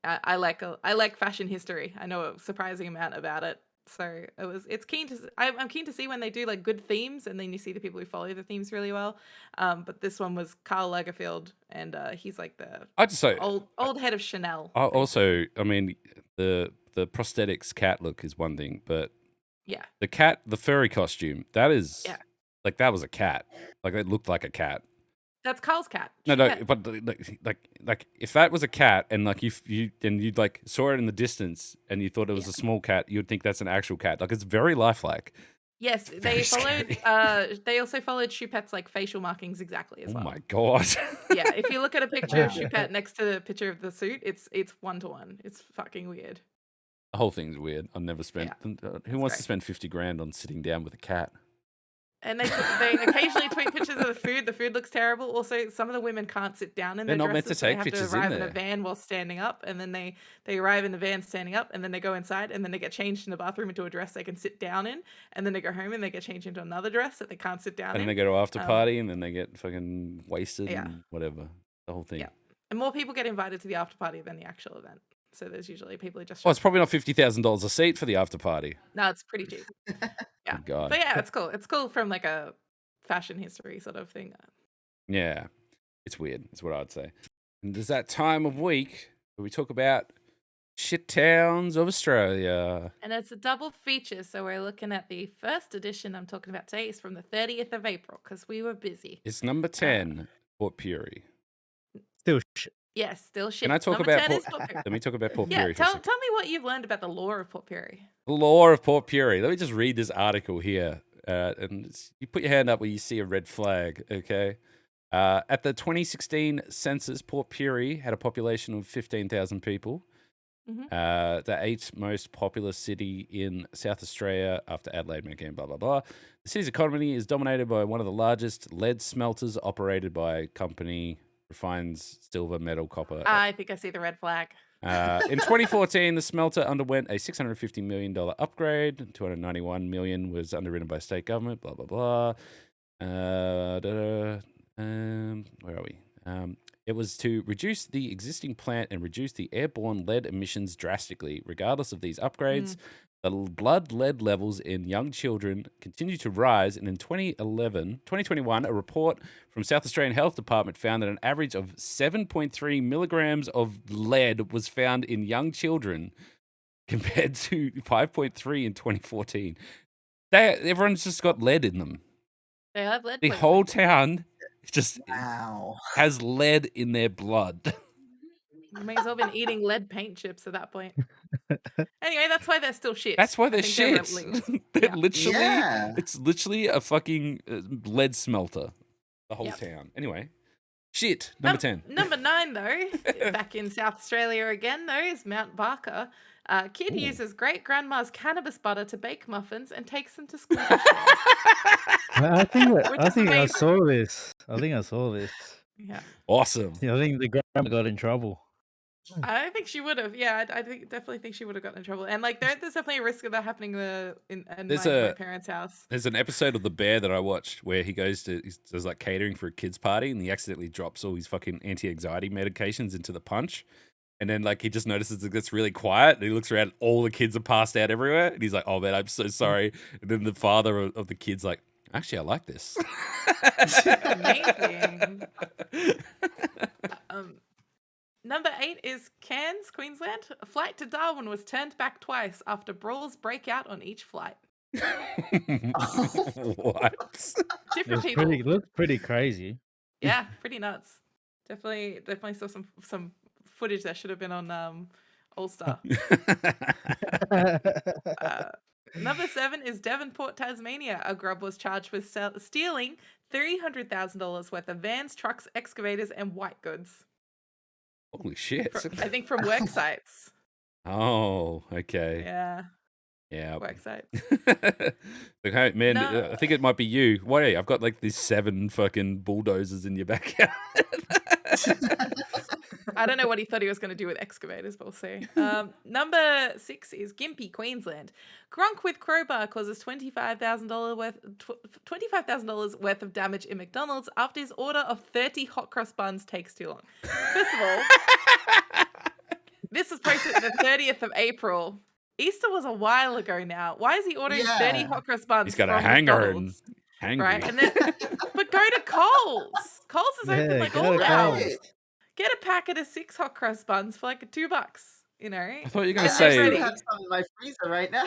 I like fashion history. I know a surprising amount about it. So I'm keen to see when they do like good themes, and then you see the people who follow the themes really well. But this one was Karl Lagerfeld, and he's like the I just say, old head of Chanel. also, I mean, the prosthetics cat look is one thing, but Yeah, the furry costume, that is Yeah. like that was a cat. Like it looked like a cat. that's Carl's cat. No, Chipette. but like if that was a cat and like you'd like saw it in the distance and you thought it was Yeah. a small cat, you'd think that's an actual cat. Like it's very lifelike. Yes, Very they followed. scary. They also followed Choupette's like facial markings exactly as Oh well. my god. Yeah, if you look at a picture of Choupette next to the picture of the suit, it's 1-to-1. It's fucking weird. The whole thing's weird. I've never spent. Who it's wants to great. spend 50 grand on sitting down with a cat? And they occasionally tweet pictures of the food. The food looks terrible. Also, some of the women can't sit down in They're their not meant dresses, to so they take have pictures to in arrive in a there. van while standing up, and then they arrive in the van standing up, and then they go inside, and then they get changed in the bathroom into a dress they can sit down in, and then they go home and they get changed into another dress that they can't sit down And then in. they go to after Um, party and then they get fucking wasted Yeah. and whatever. The whole thing. Yeah. And more people get invited to the after party than the actual event. So there's usually people who just Well, it's probably not $50,000 a seat for the after party. no, it's pretty cheap. Yeah. Good God. But yeah, it's cool. It's cool from like a fashion history sort of thing. Yeah. It's weird. That's what I'd say. And there's that time of week where we talk about Sht Towns of Australia. And it's a double feature. So we're looking at the first edition I'm talking about today is from the 30th of April because we were busy. It's number 10, Port Pirie. Still shit. Yes, still shit. Can I talk Number about 10 is Port... Port Pirie. Let me talk about Port Yeah, Pirie for a tell second. me what you've learned about the lore of Port Pirie. The lore of Port Pirie. Let me just read this article here. You put your hand up when you see a red flag, okay? At the 2016 census, Port Pirie had a population of 15,000 people. Mhm. The 8th most populous city in South Australia after Adelaide, Melbourne, blah, blah, blah. The city's economy is dominated by one of the largest lead smelters operated by a company refines silver, metal, copper. I think I see the red flag. In 2014, the smelter underwent a $650 million upgrade. $291 million was underwritten by state government. Blah blah blah. Where are we? It was to reduce the existing plant and reduce the airborne lead emissions drastically. Regardless of these upgrades, the blood lead levels in young children continue to rise. And in 2021, a report from South Australian Health Department found that an average of 7.3 milligrams of lead was found in young children compared to 5.3 in 2014. Everyone's just got lead in them. They have lead The poisoning. whole town just Wow. has lead in their blood. You may as well have been eating lead paint chips at that point. Anyway, that's why they're still shit. That's why I they're think shit. linked. They're Yeah. literally, Yeah. it's literally a fucking lead smelter. The whole Yep. town. Anyway, shit. Number 10. Number 9, though, back in South Australia again, though, is Mount Barker. Kid uses great grandma's cannabis butter to bake muffins and takes them to school. to share. I think Which I is think I amazing. saw this. I think I saw this. Yeah. Awesome. Yeah, I think the grandma got in trouble. I think she would have. Yeah, definitely think she would have gotten in trouble. And like, there's definitely a risk of that happening in There's my a parents' house. there's an episode of The Bear that I watched where he does like catering for a kids party, and he accidentally drops all his fucking anti-anxiety medications into the punch. And then like he just notices it gets really quiet, and he looks around, all the kids are passed out everywhere, and he's like, "Oh man, I'm so sorry." And then the father of the kids like, "Actually, I like this." Amazing. Number 8 is Cairns, Queensland. A flight to Darwin was turned back twice after brawls break out on each flight. What? Different people. Looked pretty crazy. Yeah, pretty nuts. Definitely saw some footage that should have been on All Star. Number 7 is Devonport, Tasmania. A grub was charged with stealing $300,000 worth of vans, trucks, excavators, and white goods. Holy shit! I think from work sites. Oh, okay. Yeah, work sites. Okay, man, No. I think it might be you. Wait, I've got like these 7 fucking bulldozers in your backyard. I don't know what he thought he was going to do with excavators, but we'll see. Number 6 is Gympie, Queensland. Gronk with crowbar causes $25,000 worth of damage in McDonald's after his order of 30 hot cross buns takes too long. First of all, this was posted the 30th of April. Easter was a while ago now. Why is he ordering 30 hot cross buns? He's got a from hanger and McDonald's? hangry. Right, and then but go to Coles. Coles is open like all hours. Get a packet of 6 hot cross buns for like $2. You know. I thought you were going to I say. actually have some in my freezer right now.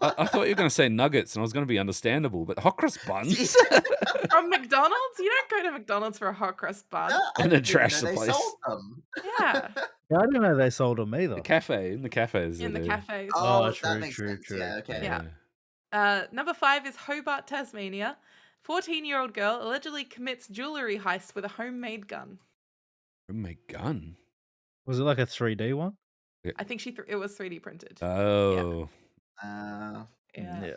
I thought you were going to say nuggets, and I was going to be understandable, but hot cross buns From McDonald's? You don't go to McDonald's for a hot crust bun. No, I and then didn't trash know the they place. sold them. Yeah, Yeah, I didn't know they sold them either. In the cafes. in the cafes. Oh, Oh, that true, makes true, sense. true. Yeah, okay. Yeah. Number 5 is Hobart, Tasmania. 14-year-old girl allegedly commits jewelry heist with a homemade gun. Homemade gun. Was it like a 3D one? I think it was 3D printed. Oh. Yeah,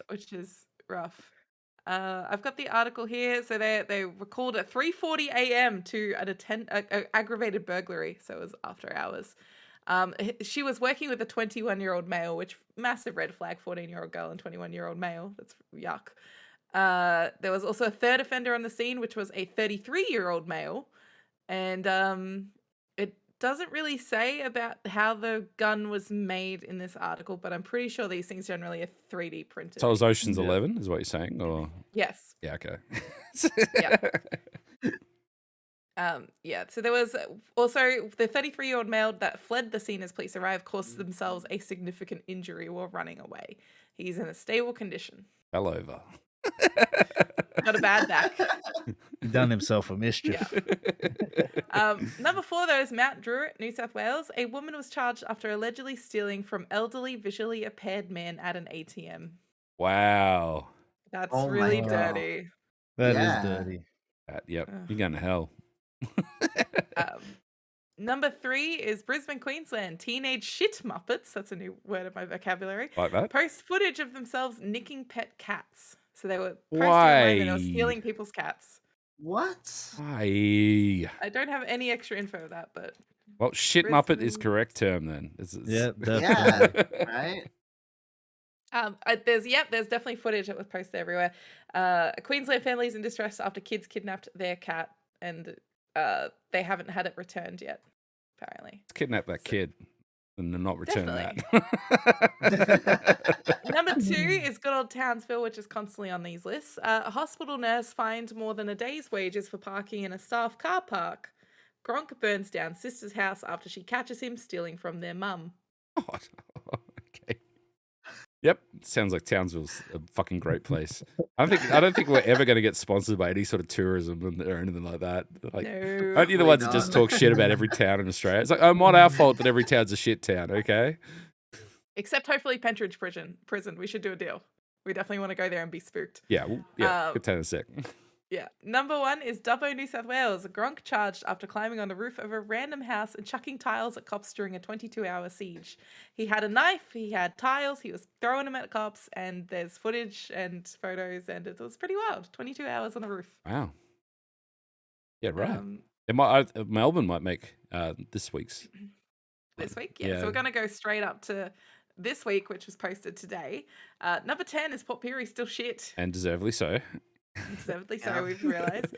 which is rough. I've got the article here. So they were called at 3:40 a.m. to an aggravated burglary. So it was after hours. She was working with a 21-year-old male, which massive red flag. 14-year-old girl and 21-year-old male. That's yuck. There was also a third offender on the scene, which was a 33-year-old male, and it doesn't really say about how the gun was made in this article, but I'm pretty sure these things generally are 3D printed. So it was Ocean's 11, is what you're saying? Or Yes. yeah, okay. Yeah. So there was also the 33-year-old male that fled the scene as police arrived, caused themselves a significant injury while running away. He's in a stable condition. Fell over. Got a bad back. He done himself a mischief. Number 4, though, is Mount Druitt, New South Wales. A woman was charged after allegedly stealing from elderly, visually impaired man at an ATM. Wow. That's Oh my really God. dirty. That Yeah. is dirty. Yep. You're going to hell. Number 3 is Brisbane, Queensland. Teenage shit muppets, that's a new word of my vocabulary, Like that? post footage of themselves nicking pet cats. So they were posting Why? online and they were stealing people's cats. What? Why? I don't have any extra info of that, but Well, shit muppet is Brisbane. correct term then. Yeah, Yeah, definitely. right? there's definitely footage that was posted everywhere. A Queensland family is in distress after kids kidnapped their cat, and they haven't had it returned yet. Apparently, Kidnap that kid and then not return Definitely. that. Number 2 is good old Townsville, which is constantly on these lists. A hospital nurse fined more than a day's wages for parking in a staff car park. Gronk burns down sister's house after she catches him stealing from their mum. Okay. Yep. Sounds like Townsville's a fucking great place. I don't think we're ever going to get sponsored by any sort of tourism or anything like that. Like, No. aren't you the ones that just talk shit about every town in Australia? It's like, oh, not our fault that every town's a shit town, okay? Except hopefully Pentridge Prison. We should do a deal. We definitely want to go there and be spooked. Yeah, well, good time in a sec. Yeah. Number 1 is Dubbo, New South Wales. Gronk charged after climbing on the roof of a random house and chucking tiles at cops during a 22-hour siege. He had a knife, he had tiles, he was throwing them at cops, and there's footage and photos, and it was pretty wild. 22 hours on the roof. Wow. Yeah, right. Um, Melbourne might make this week's this one. week. Yeah. So we're going to go straight up to this week, which was posted today. Number 10 is Port Perry, still shit. And deservedly so. Deservedly so, Yeah. we've realised.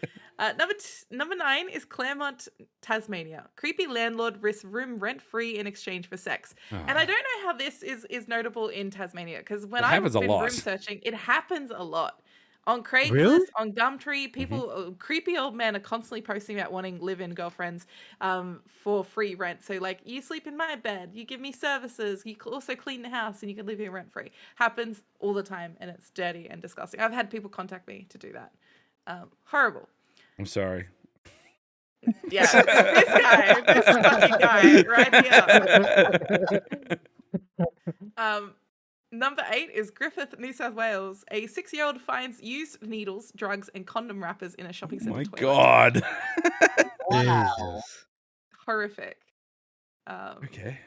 Number 9 is Claremont, Tasmania. Creepy landlord risks room rent-free in exchange for sex. And I don't know how this is notable in Tasmania, because when It I've happens a been lot. room searching, it happens a lot. On Craigslist, Really? on Gumtree, people, creepy old men are constantly posting about wanting live-in girlfriends for free rent. So, like, you sleep in my bed, you give me services, you also clean the house, and you can live here rent-free. Happens all the time, and it's dirty and disgusting. I've had people contact me to do that. Horrible. I'm sorry. Yeah, this fucking guy right here. Number 8 is Griffith, New South Wales. A 6-year-old finds used needles, drugs, and condom wrappers in a shopping Oh centre my toilet. God. Wow. Jesus. Horrific. Okay.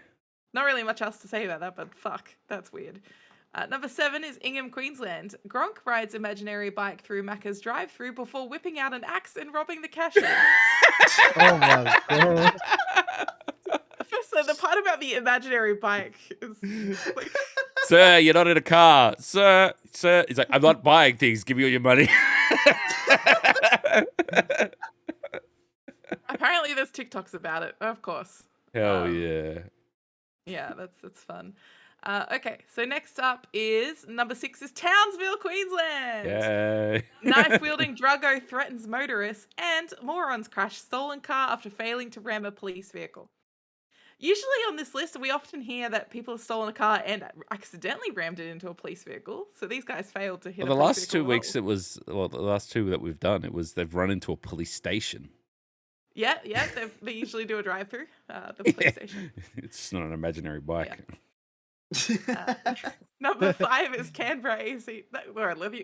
Not really much else to say about that, but fuck, that's weird. Number 7 is Ingham, Queensland. Gronk rides imaginary bike through Macca's drive-through before whipping out an axe and robbing the cashier. Oh my god. So the part about the imaginary bike is like, Sir, you're not in a car. Sir. He's like, I'm not buying things. Give me all your money. apparently there's TikToks about it, of course. Hell yeah. Yeah, that's fun. Okay, so next up is number 6 is Townsville, Queensland. Yay. Knife-wielding druggo threatens motorists, and morons crash stolen car after failing to ram a police vehicle. Usually on this list, we often hear that people have stolen a car and accidentally rammed it into a police vehicle. So these guys failed to hit Well, a the police last vehicle 2 at weeks, all. the last 2 that we've done, it was they've run into a police station. Yeah, they usually do a drive-through, the police station. It's just not an imaginary bike. Number 5 is Canberra AC.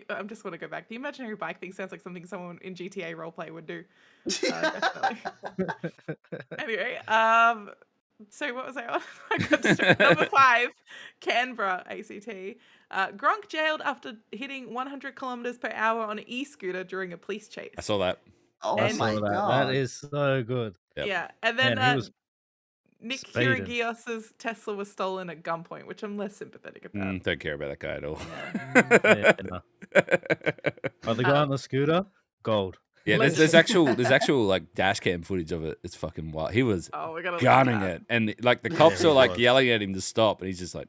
I'm just want to go back. The imaginary bike thing sounds like something someone in GTA roleplay would do. Definitely. Anyway, so what was I on? I got distracted. Number 5, Canberra ACT. Gronk jailed after hitting 100 kilometers per hour on an e-scooter during a police chase. I saw that. Oh I And- my saw that. god. That is so good. Yep. Yeah, and then Man, he was Nick speeding. Kyrgios's Tesla was stolen at gunpoint, which I'm less sympathetic about. Don't care about that guy at all. Yeah, no. Oh, the guy on the scooter, gold. Yeah, there's actual like dash cam footage of it. It's fucking wild. He was Oh, we gotta gunning look at it, and like the cops he are like was. yelling at him to stop, and he's just like,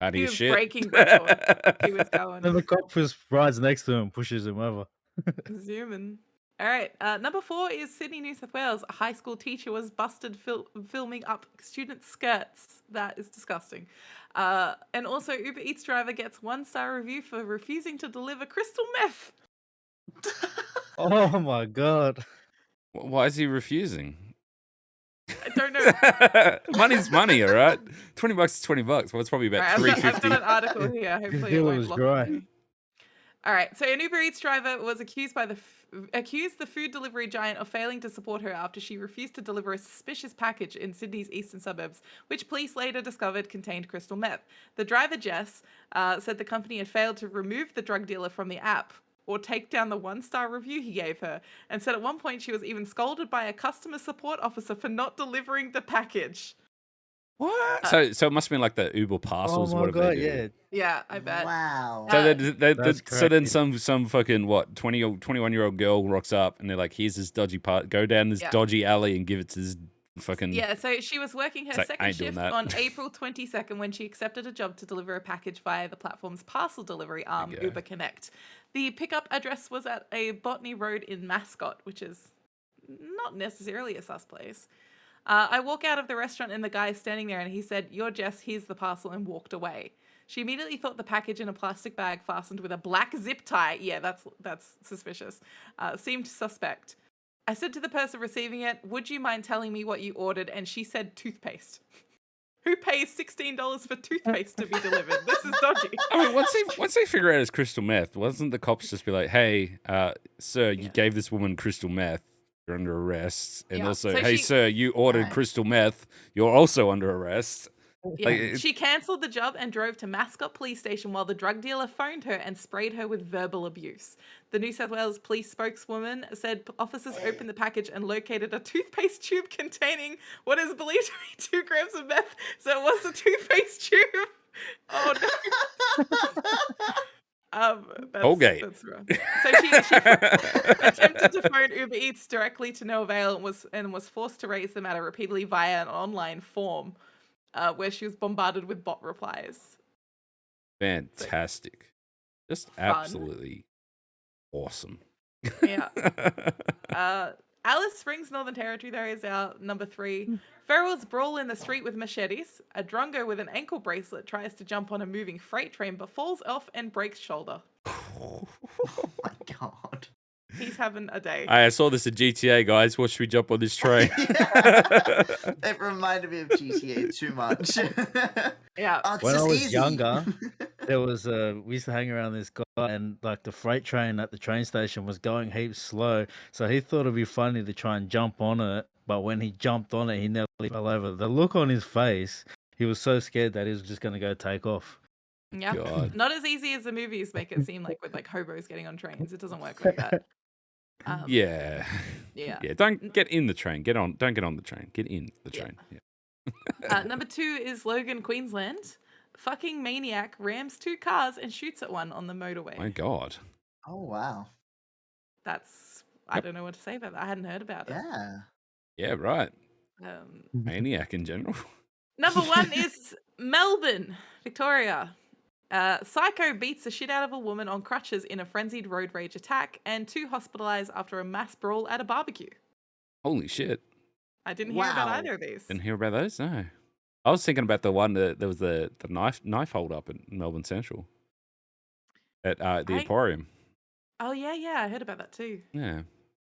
"Out of He your was shit." breaking record. He was And going, the cop just rides next to him, pushes him over. zooming. All right, number 4 is Sydney, New South Wales. A high school teacher was busted filming up student skirts. That is disgusting. And also, Uber Eats driver gets 1-star review for refusing to deliver crystal meth. Oh my god. Why is he refusing? I don't know. Money's money, all right. $20 is $20. Well, it's probably All about right, I've got $3.50. an article here. Hopefully, it deal won't was lock dry. me. All right, so an Uber Eats driver was accused the food delivery giant of failing to support her after she refused to deliver a suspicious package in Sydney's eastern suburbs, which police later discovered contained crystal meth. The driver, Jess, said the company had failed to remove the drug dealer from the app or take down the 1-star review he gave her, and said at one point she was even scolded by a customer support officer for not delivering the package. What? So it must have been like the Uber parcels, Oh my whatever god, they do. yeah. Yeah, I bet. Wow. So, That's so then crazy. some fucking 21-year-old girl rocks up and they're like, here's this dodgy part, go down this Yeah. dodgy alley and give it to this fucking Yeah, so she was working her It's like, I second ain't doing shift that. on April 22nd when she accepted a job to deliver a package via the platform's parcel delivery arm, There you go. Uber Connect. The pickup address was at a Botany Road in Mascot, which is not necessarily a sus place. I walk out of the restaurant and the guy is standing there and he said, "You're Jess, here's the parcel," and walked away. She immediately thought the package in a plastic bag fastened with a black zip tie, yeah, that's suspicious, seemed suspect. I said to the person receiving it, "Would you mind telling me what you ordered?" And she said toothpaste. Who pays $16 for toothpaste to be delivered? This is dodgy. I mean, once they figure out it's crystal meth, wasn't the cops just be like, "Hey, sir, you gave this woman crystal meth. You're under arrest." And Yeah. also, So "Hey, she- sir, you ordered Right. crystal meth. You're also under arrest." Yeah, Like, she cancelled the job and drove to Mascot Police Station while the drug dealer phoned her and sprayed her with verbal abuse. The New South Wales police spokeswoman said officers opened the package and located a toothpaste tube containing what is believed to be 2 grams of meth. So it was a toothpaste tube. Oh no. Colgate. That's rough. So she attempted to phone Uber Eats directly to no avail and was forced to raise the matter repeatedly via an online form, where she was bombarded with bot replies. Fantastic. Just absolutely awesome. Yeah. Alice Springs, Northern Territory, there is our number 3. Ferals brawl in the street with machetes. A drongo with an ankle bracelet tries to jump on a moving freight train but falls off and breaks shoulder. Oh my god. He's having a day. I saw this at GTA, guys. What should we jump on this train? It reminded me of GTA too much. Yeah. Oh, it's When I just was easy. younger, there was we used to hang around this guy, and like the freight train at the train station was going heaps slow, so he thought it'd be funny to try and jump on it. But when he jumped on it, he nearly fell over. The look on his face, he was so scared that he was just gonna go take off. Yeah. God. Not as easy as the movies make it seem like, with like hobos getting on trains. It doesn't work like that. Yeah. Yeah. Yeah. Don't get in the train. Don't get on the train. Get in the Yeah. train. Yeah. Number 2 is Logan, Queensland. Fucking maniac rams 2 cars and shoots at one on the motorway. My God. Oh wow. I don't know what to say about that. I hadn't heard about it. Yeah. Yeah, right. Um, Maniac in general. Number 1 is Melbourne, Victoria. Psycho beats the shit out of a woman on crutches in a frenzied road rage attack, and 2 hospitalized after a mass brawl at a barbecue. Holy shit. I didn't hear about Wow. either of these. Didn't hear about those? No. I was thinking about the one that there was the knife hold up in Melbourne Central at the Emporium. Oh yeah, I heard about that too. Yeah.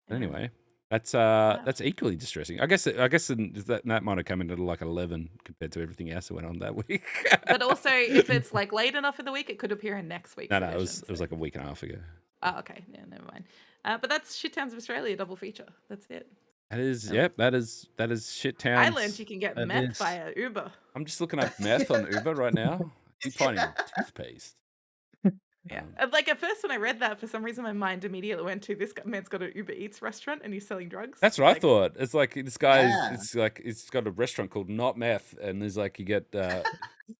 Yeah. Anyway, that's equally distressing. I guess that might have come in at like 11 compared to everything else that went on that week. But also, if it's like late enough in the week, it could appear in next week's No, edition, it was like a week and a half ago. Oh, okay. Yeah, never mind. But that's Sht Towns of Australia double feature. That's it. That is, yep, that is Sht Towns. I learned you can get That meth is. via Uber. I'm just looking up meth on Uber right now. I'm finding toothpaste. Yeah. Like at first when I read that, for some reason my mind immediately went to this man's got an Uber Eats restaurant and he's selling drugs. That's what I Like, thought. It's like this guy. Yeah. It's like it's got a restaurant called Not Meth, and there's like you get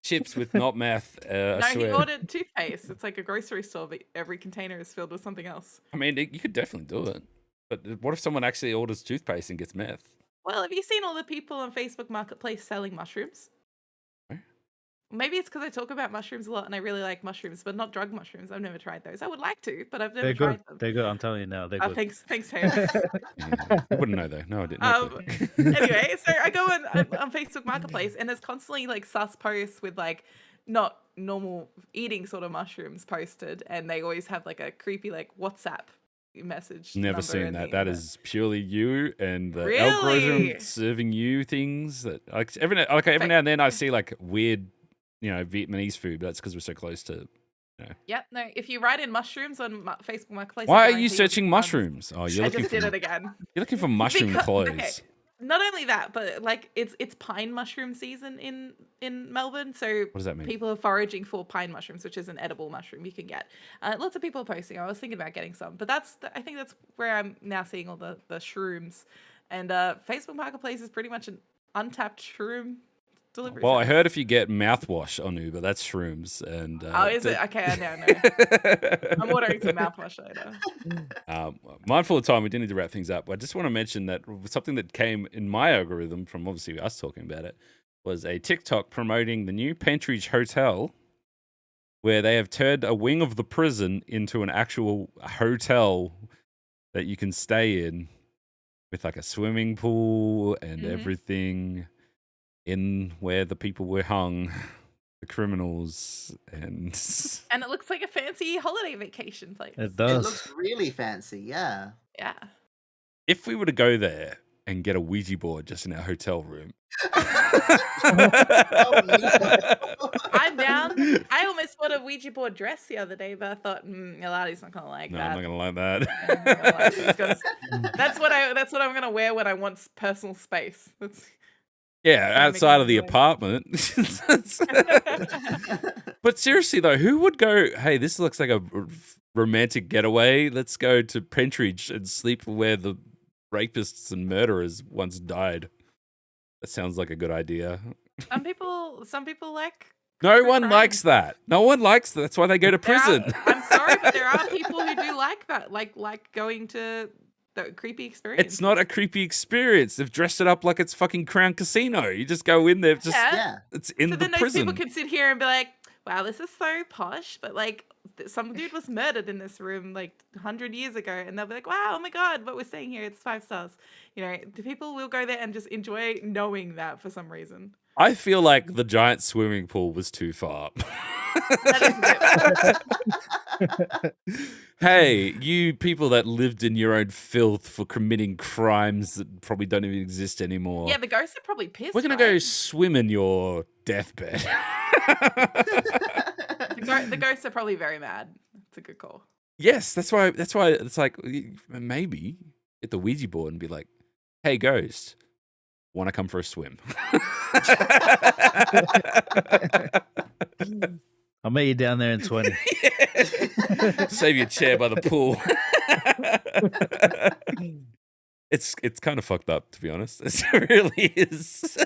chips with not meth. I No, he swear. ordered toothpaste. It's like a grocery store, but every container is filled with something else. I mean, you could definitely do it. But what if someone actually orders toothpaste and gets meth? Well, have you seen all the people on Facebook Marketplace selling mushrooms? Where? Maybe it's because I talk about mushrooms a lot and I really like mushrooms, but not drug mushrooms. I've never tried those. I would like to, but I've never They're tried good. them. They're good. I'm telling you now, they're Oh, good. thanks, Taylor. Yeah, I wouldn't know though. No, I didn't. No clue. Anyway, so I go on Facebook Marketplace and there's constantly like sus posts with like not normal eating sort of mushrooms posted, and they always have like a creepy like WhatsApp message. Never number seen in that. the- That is purely you and the Really? algorithm serving you things that every now and then I see like weird, Vietnamese food, but that's because we're so close to. Yep. No, if you write in mushrooms on Facebook Marketplace, Why I are guarantee you you'll searching find- mushrooms? Oh, I you're looking just did for it again. you're looking for mushroom Because- clothes. okay, Not only that, but like it's pine mushroom season in Melbourne, so What does that mean? people are foraging for pine mushrooms, which is an edible mushroom you can get. Lots of people are posting. I was thinking about getting some, but I think that's where I'm now seeing all the shrooms. And Facebook Marketplace is pretty much an untapped shroom delivery. Well, I service. heard if you get mouthwash on Uber, that's shrooms. And Oh, is it? Okay, I know. I'm ordering some mouthwash later. Mindful of time, we do need to wrap things up. I just want to mention that something that came in my algorithm from obviously us talking about it was a TikTok promoting the new Pentridge Hotel, where they have turned a wing of the prison into an actual hotel that you can stay in with like a swimming pool and Mhm. everything in where the people were hung, the criminals, and And it looks like a fancy holiday vacation place. It It does. looks really fancy, yeah. Yeah. if we were to go there and get a Ouija board just in our hotel room. I'm down. I almost bought a Ouija board dress the other day, but I thought, Eladi's not gonna like No, that. I'm not gonna like that. I'm not gonna like it, 'cause that's what I'm gonna wear when I want personal space. Yeah, Gonna make outside of me the enjoy. apartment. But seriously though, who would go, hey, this looks like a romantic getaway. Let's go to Pentridge and sleep where the rapists and murderers once died. That sounds like a good idea. Some people like No true one crime likes and stuff. that. No one likes that. That's why they go to There are, prison. I'm sorry, but there are people who do like that, like going to the creepy experience. It's not a creepy experience. They've dressed it up like it's fucking Crown Casino. You just go in there, just Yeah. Yeah. it's in So the then those prison. people can sit here and be like, wow, this is so posh, but like some dude was murdered in this room like 100 years ago, and they'll be like, wow, oh my god, but we're staying here, it's 5 stars. You know, the people will go there and just enjoy knowing that for some reason. I feel like the giant swimming pool was too far. That is a bit. Hey, you people that lived in your own filth for committing crimes that probably don't even exist anymore. Yeah, the ghosts are probably pissed. We're gonna right? go swim in your deathbed. The ghosts are probably very mad. It's a good call. Yes, that's why it's like maybe get the Ouija board and be like, "Hey, ghost, want to come for a swim?" I'll meet you down there in 20. Save your chair by the pool. It's kind of fucked up, to be honest. It really is.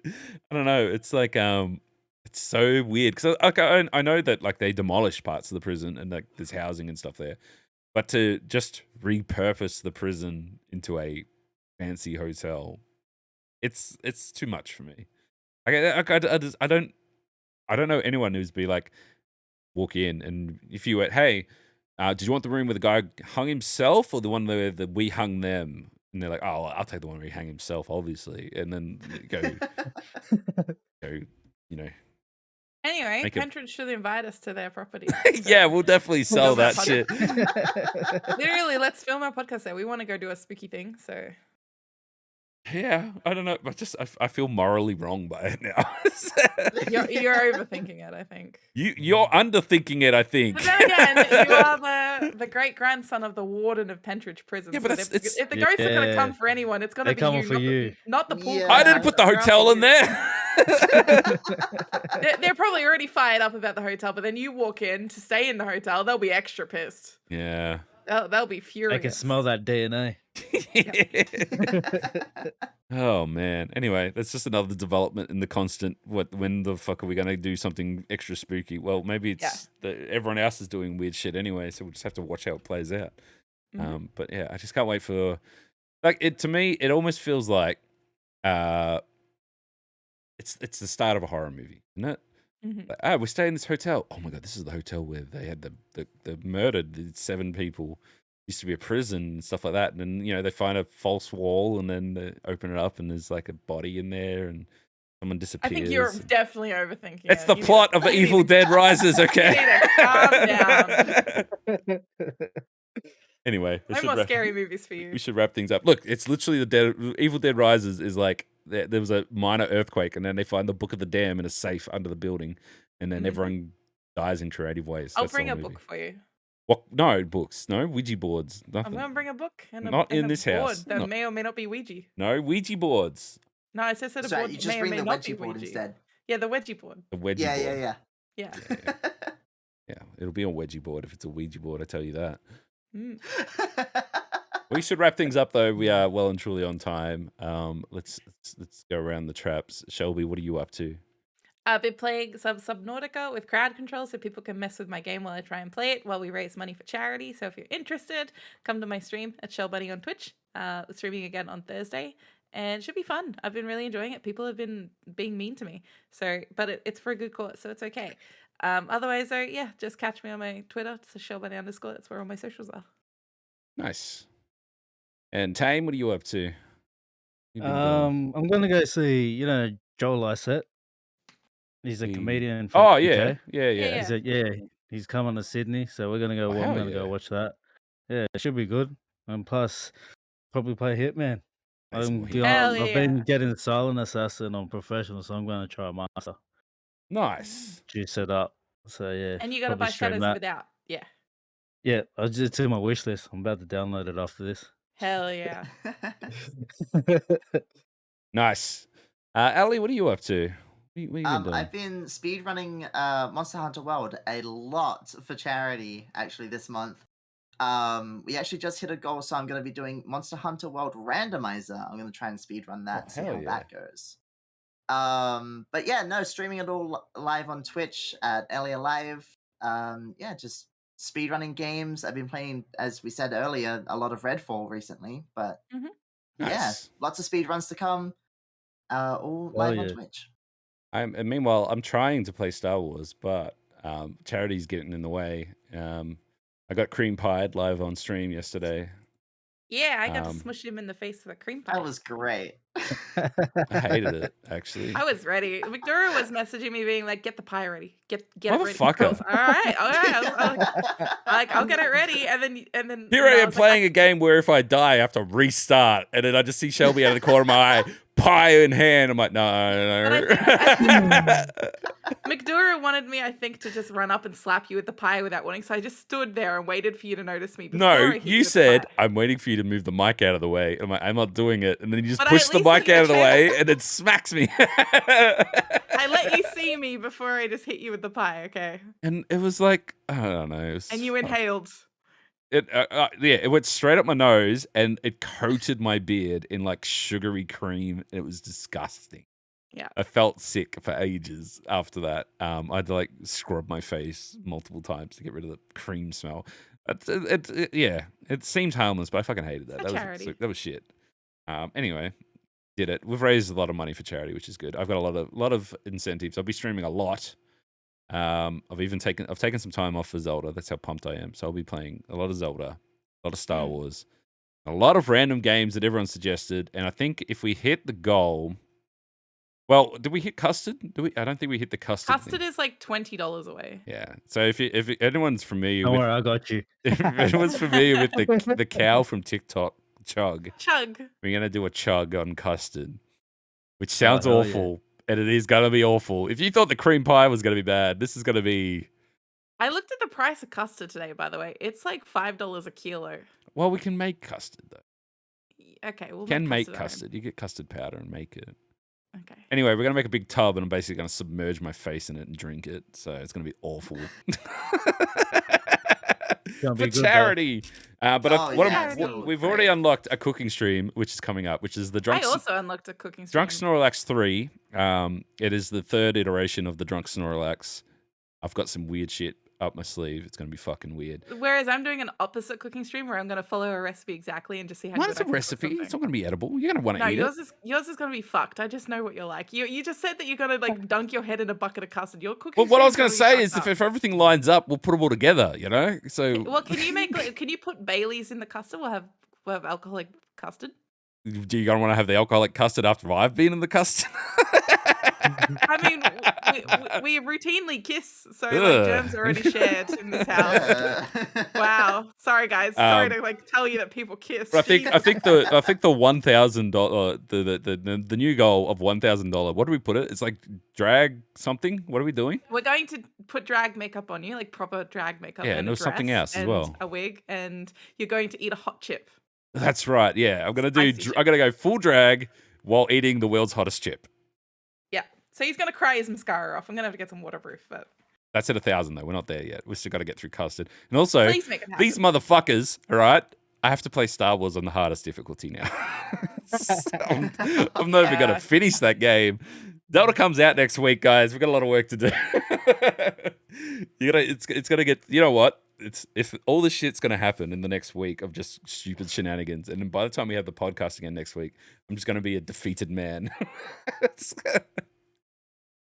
I don't know. It's like it's so weird because I know that like they demolished parts of the prison and like there's housing and stuff there, but to just repurpose the prison into a fancy hotel, it's too much for me. I don't know anyone who's be like walk in and if you went, hey, did you want the room where the guy hung himself or the one where we hung them? And they're like, oh, well, I'll take the one where he hung himself, obviously. And then go, you know. Anyway, Make a- Pentridge should invite us to their property. Yeah, we'll definitely sell Film our that shit. Literally, let's film our podcast there. We want to go do a spooky thing, so Yeah, I don't know. But I feel morally wrong by it now. you're overthinking it, I think. You're underthinking it, I think. But then again, you are the great grandson of the warden of Pentridge Prison. Yeah, but so it's- if the ghosts are going to Yeah. come for anyone, it's going to They're be coming for you. not the pool. Yeah. I didn't put the They're hotel after in you. there. They're probably already fired up about the hotel, but then you walk in to stay in the hotel, they'll be extra pissed. Yeah. They'll be I furious. can smell that DNA. Oh man. Anyway, that's just another development in the constant. When the fuck are we gonna do something extra spooky? Well, maybe it's everyone else is doing weird shit anyway, so we'll just have to watch how it plays out. Mhm. But yeah, I just can't wait for like it. To me, it almost feels like it's the start of a horror movie, isn't it? Mhm. Like, we're staying in this hotel. Oh my god, this is the hotel where they had the murdered the 7 people. Used to be a prison and stuff like that. And then, you know, they find a false wall and then they open it up and there's like a body in there and someone I disappears. think you're definitely overthinking It's it. the You need plot to- of you need Evil to- Dead Rises, okay? You need to calm Anyway, No more scary movies for you. we should wrap things up. Look, it's literally Evil Dead Rises is like there was a minor earthquake and then they find the Book of the Dam in a safe under the building and then Mhm. everyone dies in creative ways. I'll That's the bring a whole book movie. for you. What? No books. No Ouija boards. I'm Nothing. going to bring a book. And Not and in a this board house. That No. may or may not be Ouija. No Ouija boards. No, I said a So board you that just may or bring may the not be wedgie board Ouija. instead. Yeah, the wedgie board. The wedgie Yeah, board. yeah, Yeah. Yeah, it'll be a wedgie board if it's a Ouija board. I tell you that. Mm. yeah. We should wrap things up though. We are well and truly on time. Let's go around the traps. Shelby, what are you up to? I've been playing some Subnautica with crowd control so people can mess with my game while I try and play it while we raise money for charity. So if you're interested, come to my stream at Shellbunny on Twitch. Streaming again on Thursday. And it should be fun. I've been really enjoying it. People have been being mean to me. So, but it's for a good cause, so it's okay. Otherwise, though, yeah, just catch me on my Twitter. It's @Shellbunny_. That's where all my socials are. Nice. And Tame, what are you up to? You've been doing- I'm gonna go see, Joel Lysette. He's a The- comedian from Oh UK. yeah, yeah. Yeah. He's coming to Sydney, so we're gonna go. Oh, I'm hell gonna yeah. go watch that. Yeah, it should be good. And plus, probably play Hitman. That's more Hitman. Hell I've been yeah. getting Silent Assassin on professional, so I'm gonna try Master. Nice. Juice it up. So yeah. And you got to probably buy stream Shadows that. Without. Yeah. Yeah, it's in my wish list. I'm about to download it after this. Hell yeah. Nice. Ali, what are you up to? What you been doing? I've been speedrunning Monster Hunter World a lot for charity actually this month. We actually just hit a goal, so I'm going to be doing Monster Hunter World Randomizer. I'm going to try and speedrun that, see hell how yeah. that goes. But yeah, no, streaming it all live on Twitch at Elia Live. Yeah, just speedrunning games. I've been playing, as we said earlier, a lot of Redfall recently, but Mhm. yeah, Nice. lots of speedruns to come. All live on yeah. Twitch. And meanwhile, I'm trying to play Star Wars, but charity's getting in the way. I got cream pied live on stream yesterday. Yeah, I got to Um, smush him in the face with a cream pie. That was great. I hated it actually. I was ready. Victoria was messaging me being like, "Get the pie ready. Get it ready." I was, Motherfucker. all right. I'll get it ready, and then Here I am playing a game where if I die, I have to restart, and then I just see Shelby out of the corner of my eye, pie in hand. I'm like, no. McDura wanted me, I think, to just run up and slap you with the pie without warning. So I just stood there and waited for you to notice me. Before I No, hit you with the said, pie. I'm waiting for you to move the mic out of the way. I'm like, I'm not doing it. And then you just But I push at the least mic let out of the you way and it smacks me. I let you see me before I just hit you with the pie, okay? And it was like, I don't know. It was And you fun. inhaled. It went straight up my nose and it coated my beard in like sugary cream. It was disgusting. Yeah. I felt sick for ages after that. I had to like scrub my face multiple times to get rid of the cream smell. It seems harmless, but I fucking hated that. For That charity. was shit. Anyway, did it. We've raised a lot of money for charity, which is good. I've got a lot of incentives. I'll be streaming a lot. I've taken some time off for Zelda. That's how pumped I am. So I'll be playing a lot of Zelda, a lot of Star Wars, a lot of random games that everyone suggested. And I think if we hit the goal, well, did we hit custard? I don't think we hit the custard. Custard is like $20 away. Yeah. So if anyone's familiar Don't with, worry, I got you. if anyone's familiar with the cow from TikTok, Chug, Chug. we're gonna do a chug on custard, which sounds hell yeah. awful, and it is gonna be awful. If you thought the cream pie was gonna be bad, this is gonna be. I looked at the price of custard today, by the way. It's like $5 a kilo. Well, we can make custard though. Okay, we'll Make our own. custard. You get custard powder and make it. Okay. Anyway, we're gonna make a big tub, and I'm basically gonna submerge my face in it and drink it. So it's gonna be awful. Gonna be For good, though. charity. But Oh, yeah, it's gonna look we've already great. unlocked a cooking stream, which is coming up, which is the I also unlocked a cooking stream. Drunk Snorlax 3. It is the third iteration of the Drunk Snorlax. I've got some weird shit up my sleeve. It's going to be fucking weird. Whereas I'm doing an opposite cooking stream where I'm going to follow a recipe exactly and just see how good Mine's I a can cook recipe. something. It's not going to be edible. You're going to want to No, eat yours is going to be fucked. I just know what you're like. You just said that you're going to like dunk your head in a bucket of custard. Your cooking. Well, what I was stream's going to gonna be say is fucked if up. everything lines up, we'll put them all together, you know? So Well, can you put Bailey's in the custard? We'll have alcoholic custard. do you want to have the alcoholic custard after I've been in the custard? I mean, we routinely kiss, so like Ugh. germs are already shared in this house. Wow, sorry guys, sorry to like tell you that people kiss. But I think the $1,000 the new goal of $1,000. What do we put it? It's like drag something. What are we doing? We're going to put drag makeup on you, like proper drag makeup. Yeah, and and a there was something dress else as and well. a wig, and you're going to eat a hot chip. That's right. Yeah, I'm gonna Spicy chip. I'm gonna go full drag while eating the world's hottest chip. Yeah, so he's gonna cry his mascara off. I'm gonna have to get some waterproof, but That's at 1,000 though. We're not there yet. We've still got to get through custard. And also, please make it happen. these motherfuckers. All right, I have to play Star Wars on the hardest difficulty now. I'm not even gonna finish that game. Zelda comes out next week, guys. We've got a lot of work to do. It's gonna get. You know what? If all this shit's gonna happen in the next week of just stupid shenanigans, and then by the time we have the podcast again next week, I'm just gonna be a defeated man.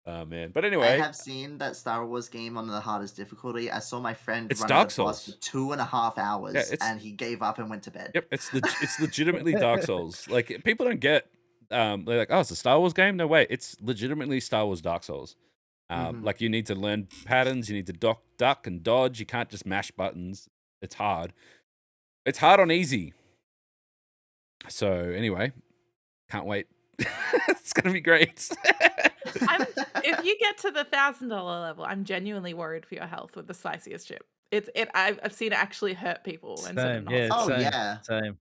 Oh man! But I anyway, have seen that Star Wars game on the hardest difficulty. I saw my friend It's run Dark the boss Souls. for 2.5 hours, Yeah, it's- and he gave up and went to bed. yep, it's legitimately Dark Souls. Like people don't get. They're like, oh, it's a Star Wars game. No way, it's legitimately Star Wars Dark Souls. Mhm. Like you need to learn patterns. You need to duck and dodge. You can't just mash buttons. It's hard. It's hard on easy. So anyway, can't wait. It's gonna be great. If you get to the $1,000 level, I'm genuinely worried for your health with the spiciest chip. I've seen it actually hurt people and send them Same, to yeah, hospital. Oh, same, yeah. same.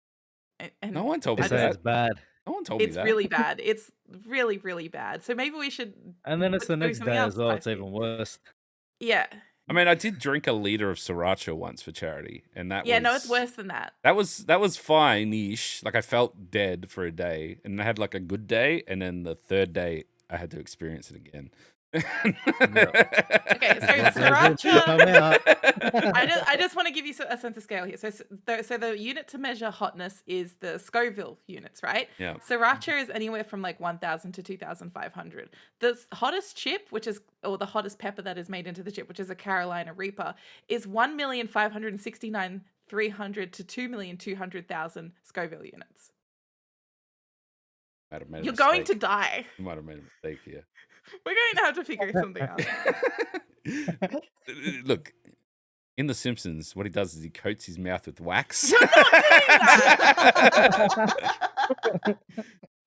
And No one told me They say that. it's bad. No one told me It's that. really bad. It's really, really bad. So maybe we should And then it's the do next something day else as well. It's spicy. even worse. Yeah. I mean, I did drink a liter of sriracha once for charity, and that Yeah, was no, it's worse than that. That was fine-ish. Like I felt dead for a day, and I had like a good day, and then the third day I had to experience it again. Okay, so Well, there's it. Come sriracha. out. I just want to give you a sense of scale here. So the unit to measure hotness is the Scoville units, right? Yeah. Sriracha is anywhere from like 1,000 to 2,500. The hottest chip, or the hottest pepper that is made into the chip, which is a Carolina Reaper, is 1,569,300 to 2,200,000 Scoville units. Might have made a You're going to mistake. die. You might have made a mistake here. We're going to have to figure something out. Look, in The Simpsons, what he does is he coats his mouth with wax.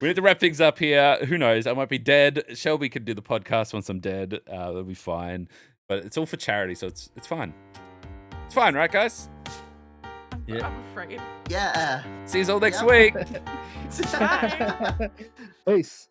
We need to wrap things up here. Who knows? I might be dead. Shelby could do the podcast once I'm dead. That'll be fine. But it's all for charity, so it's fine. It's fine, right, guys? Yeah. I'm afraid. Yeah. See you all next Yep. week. Bye. Peace.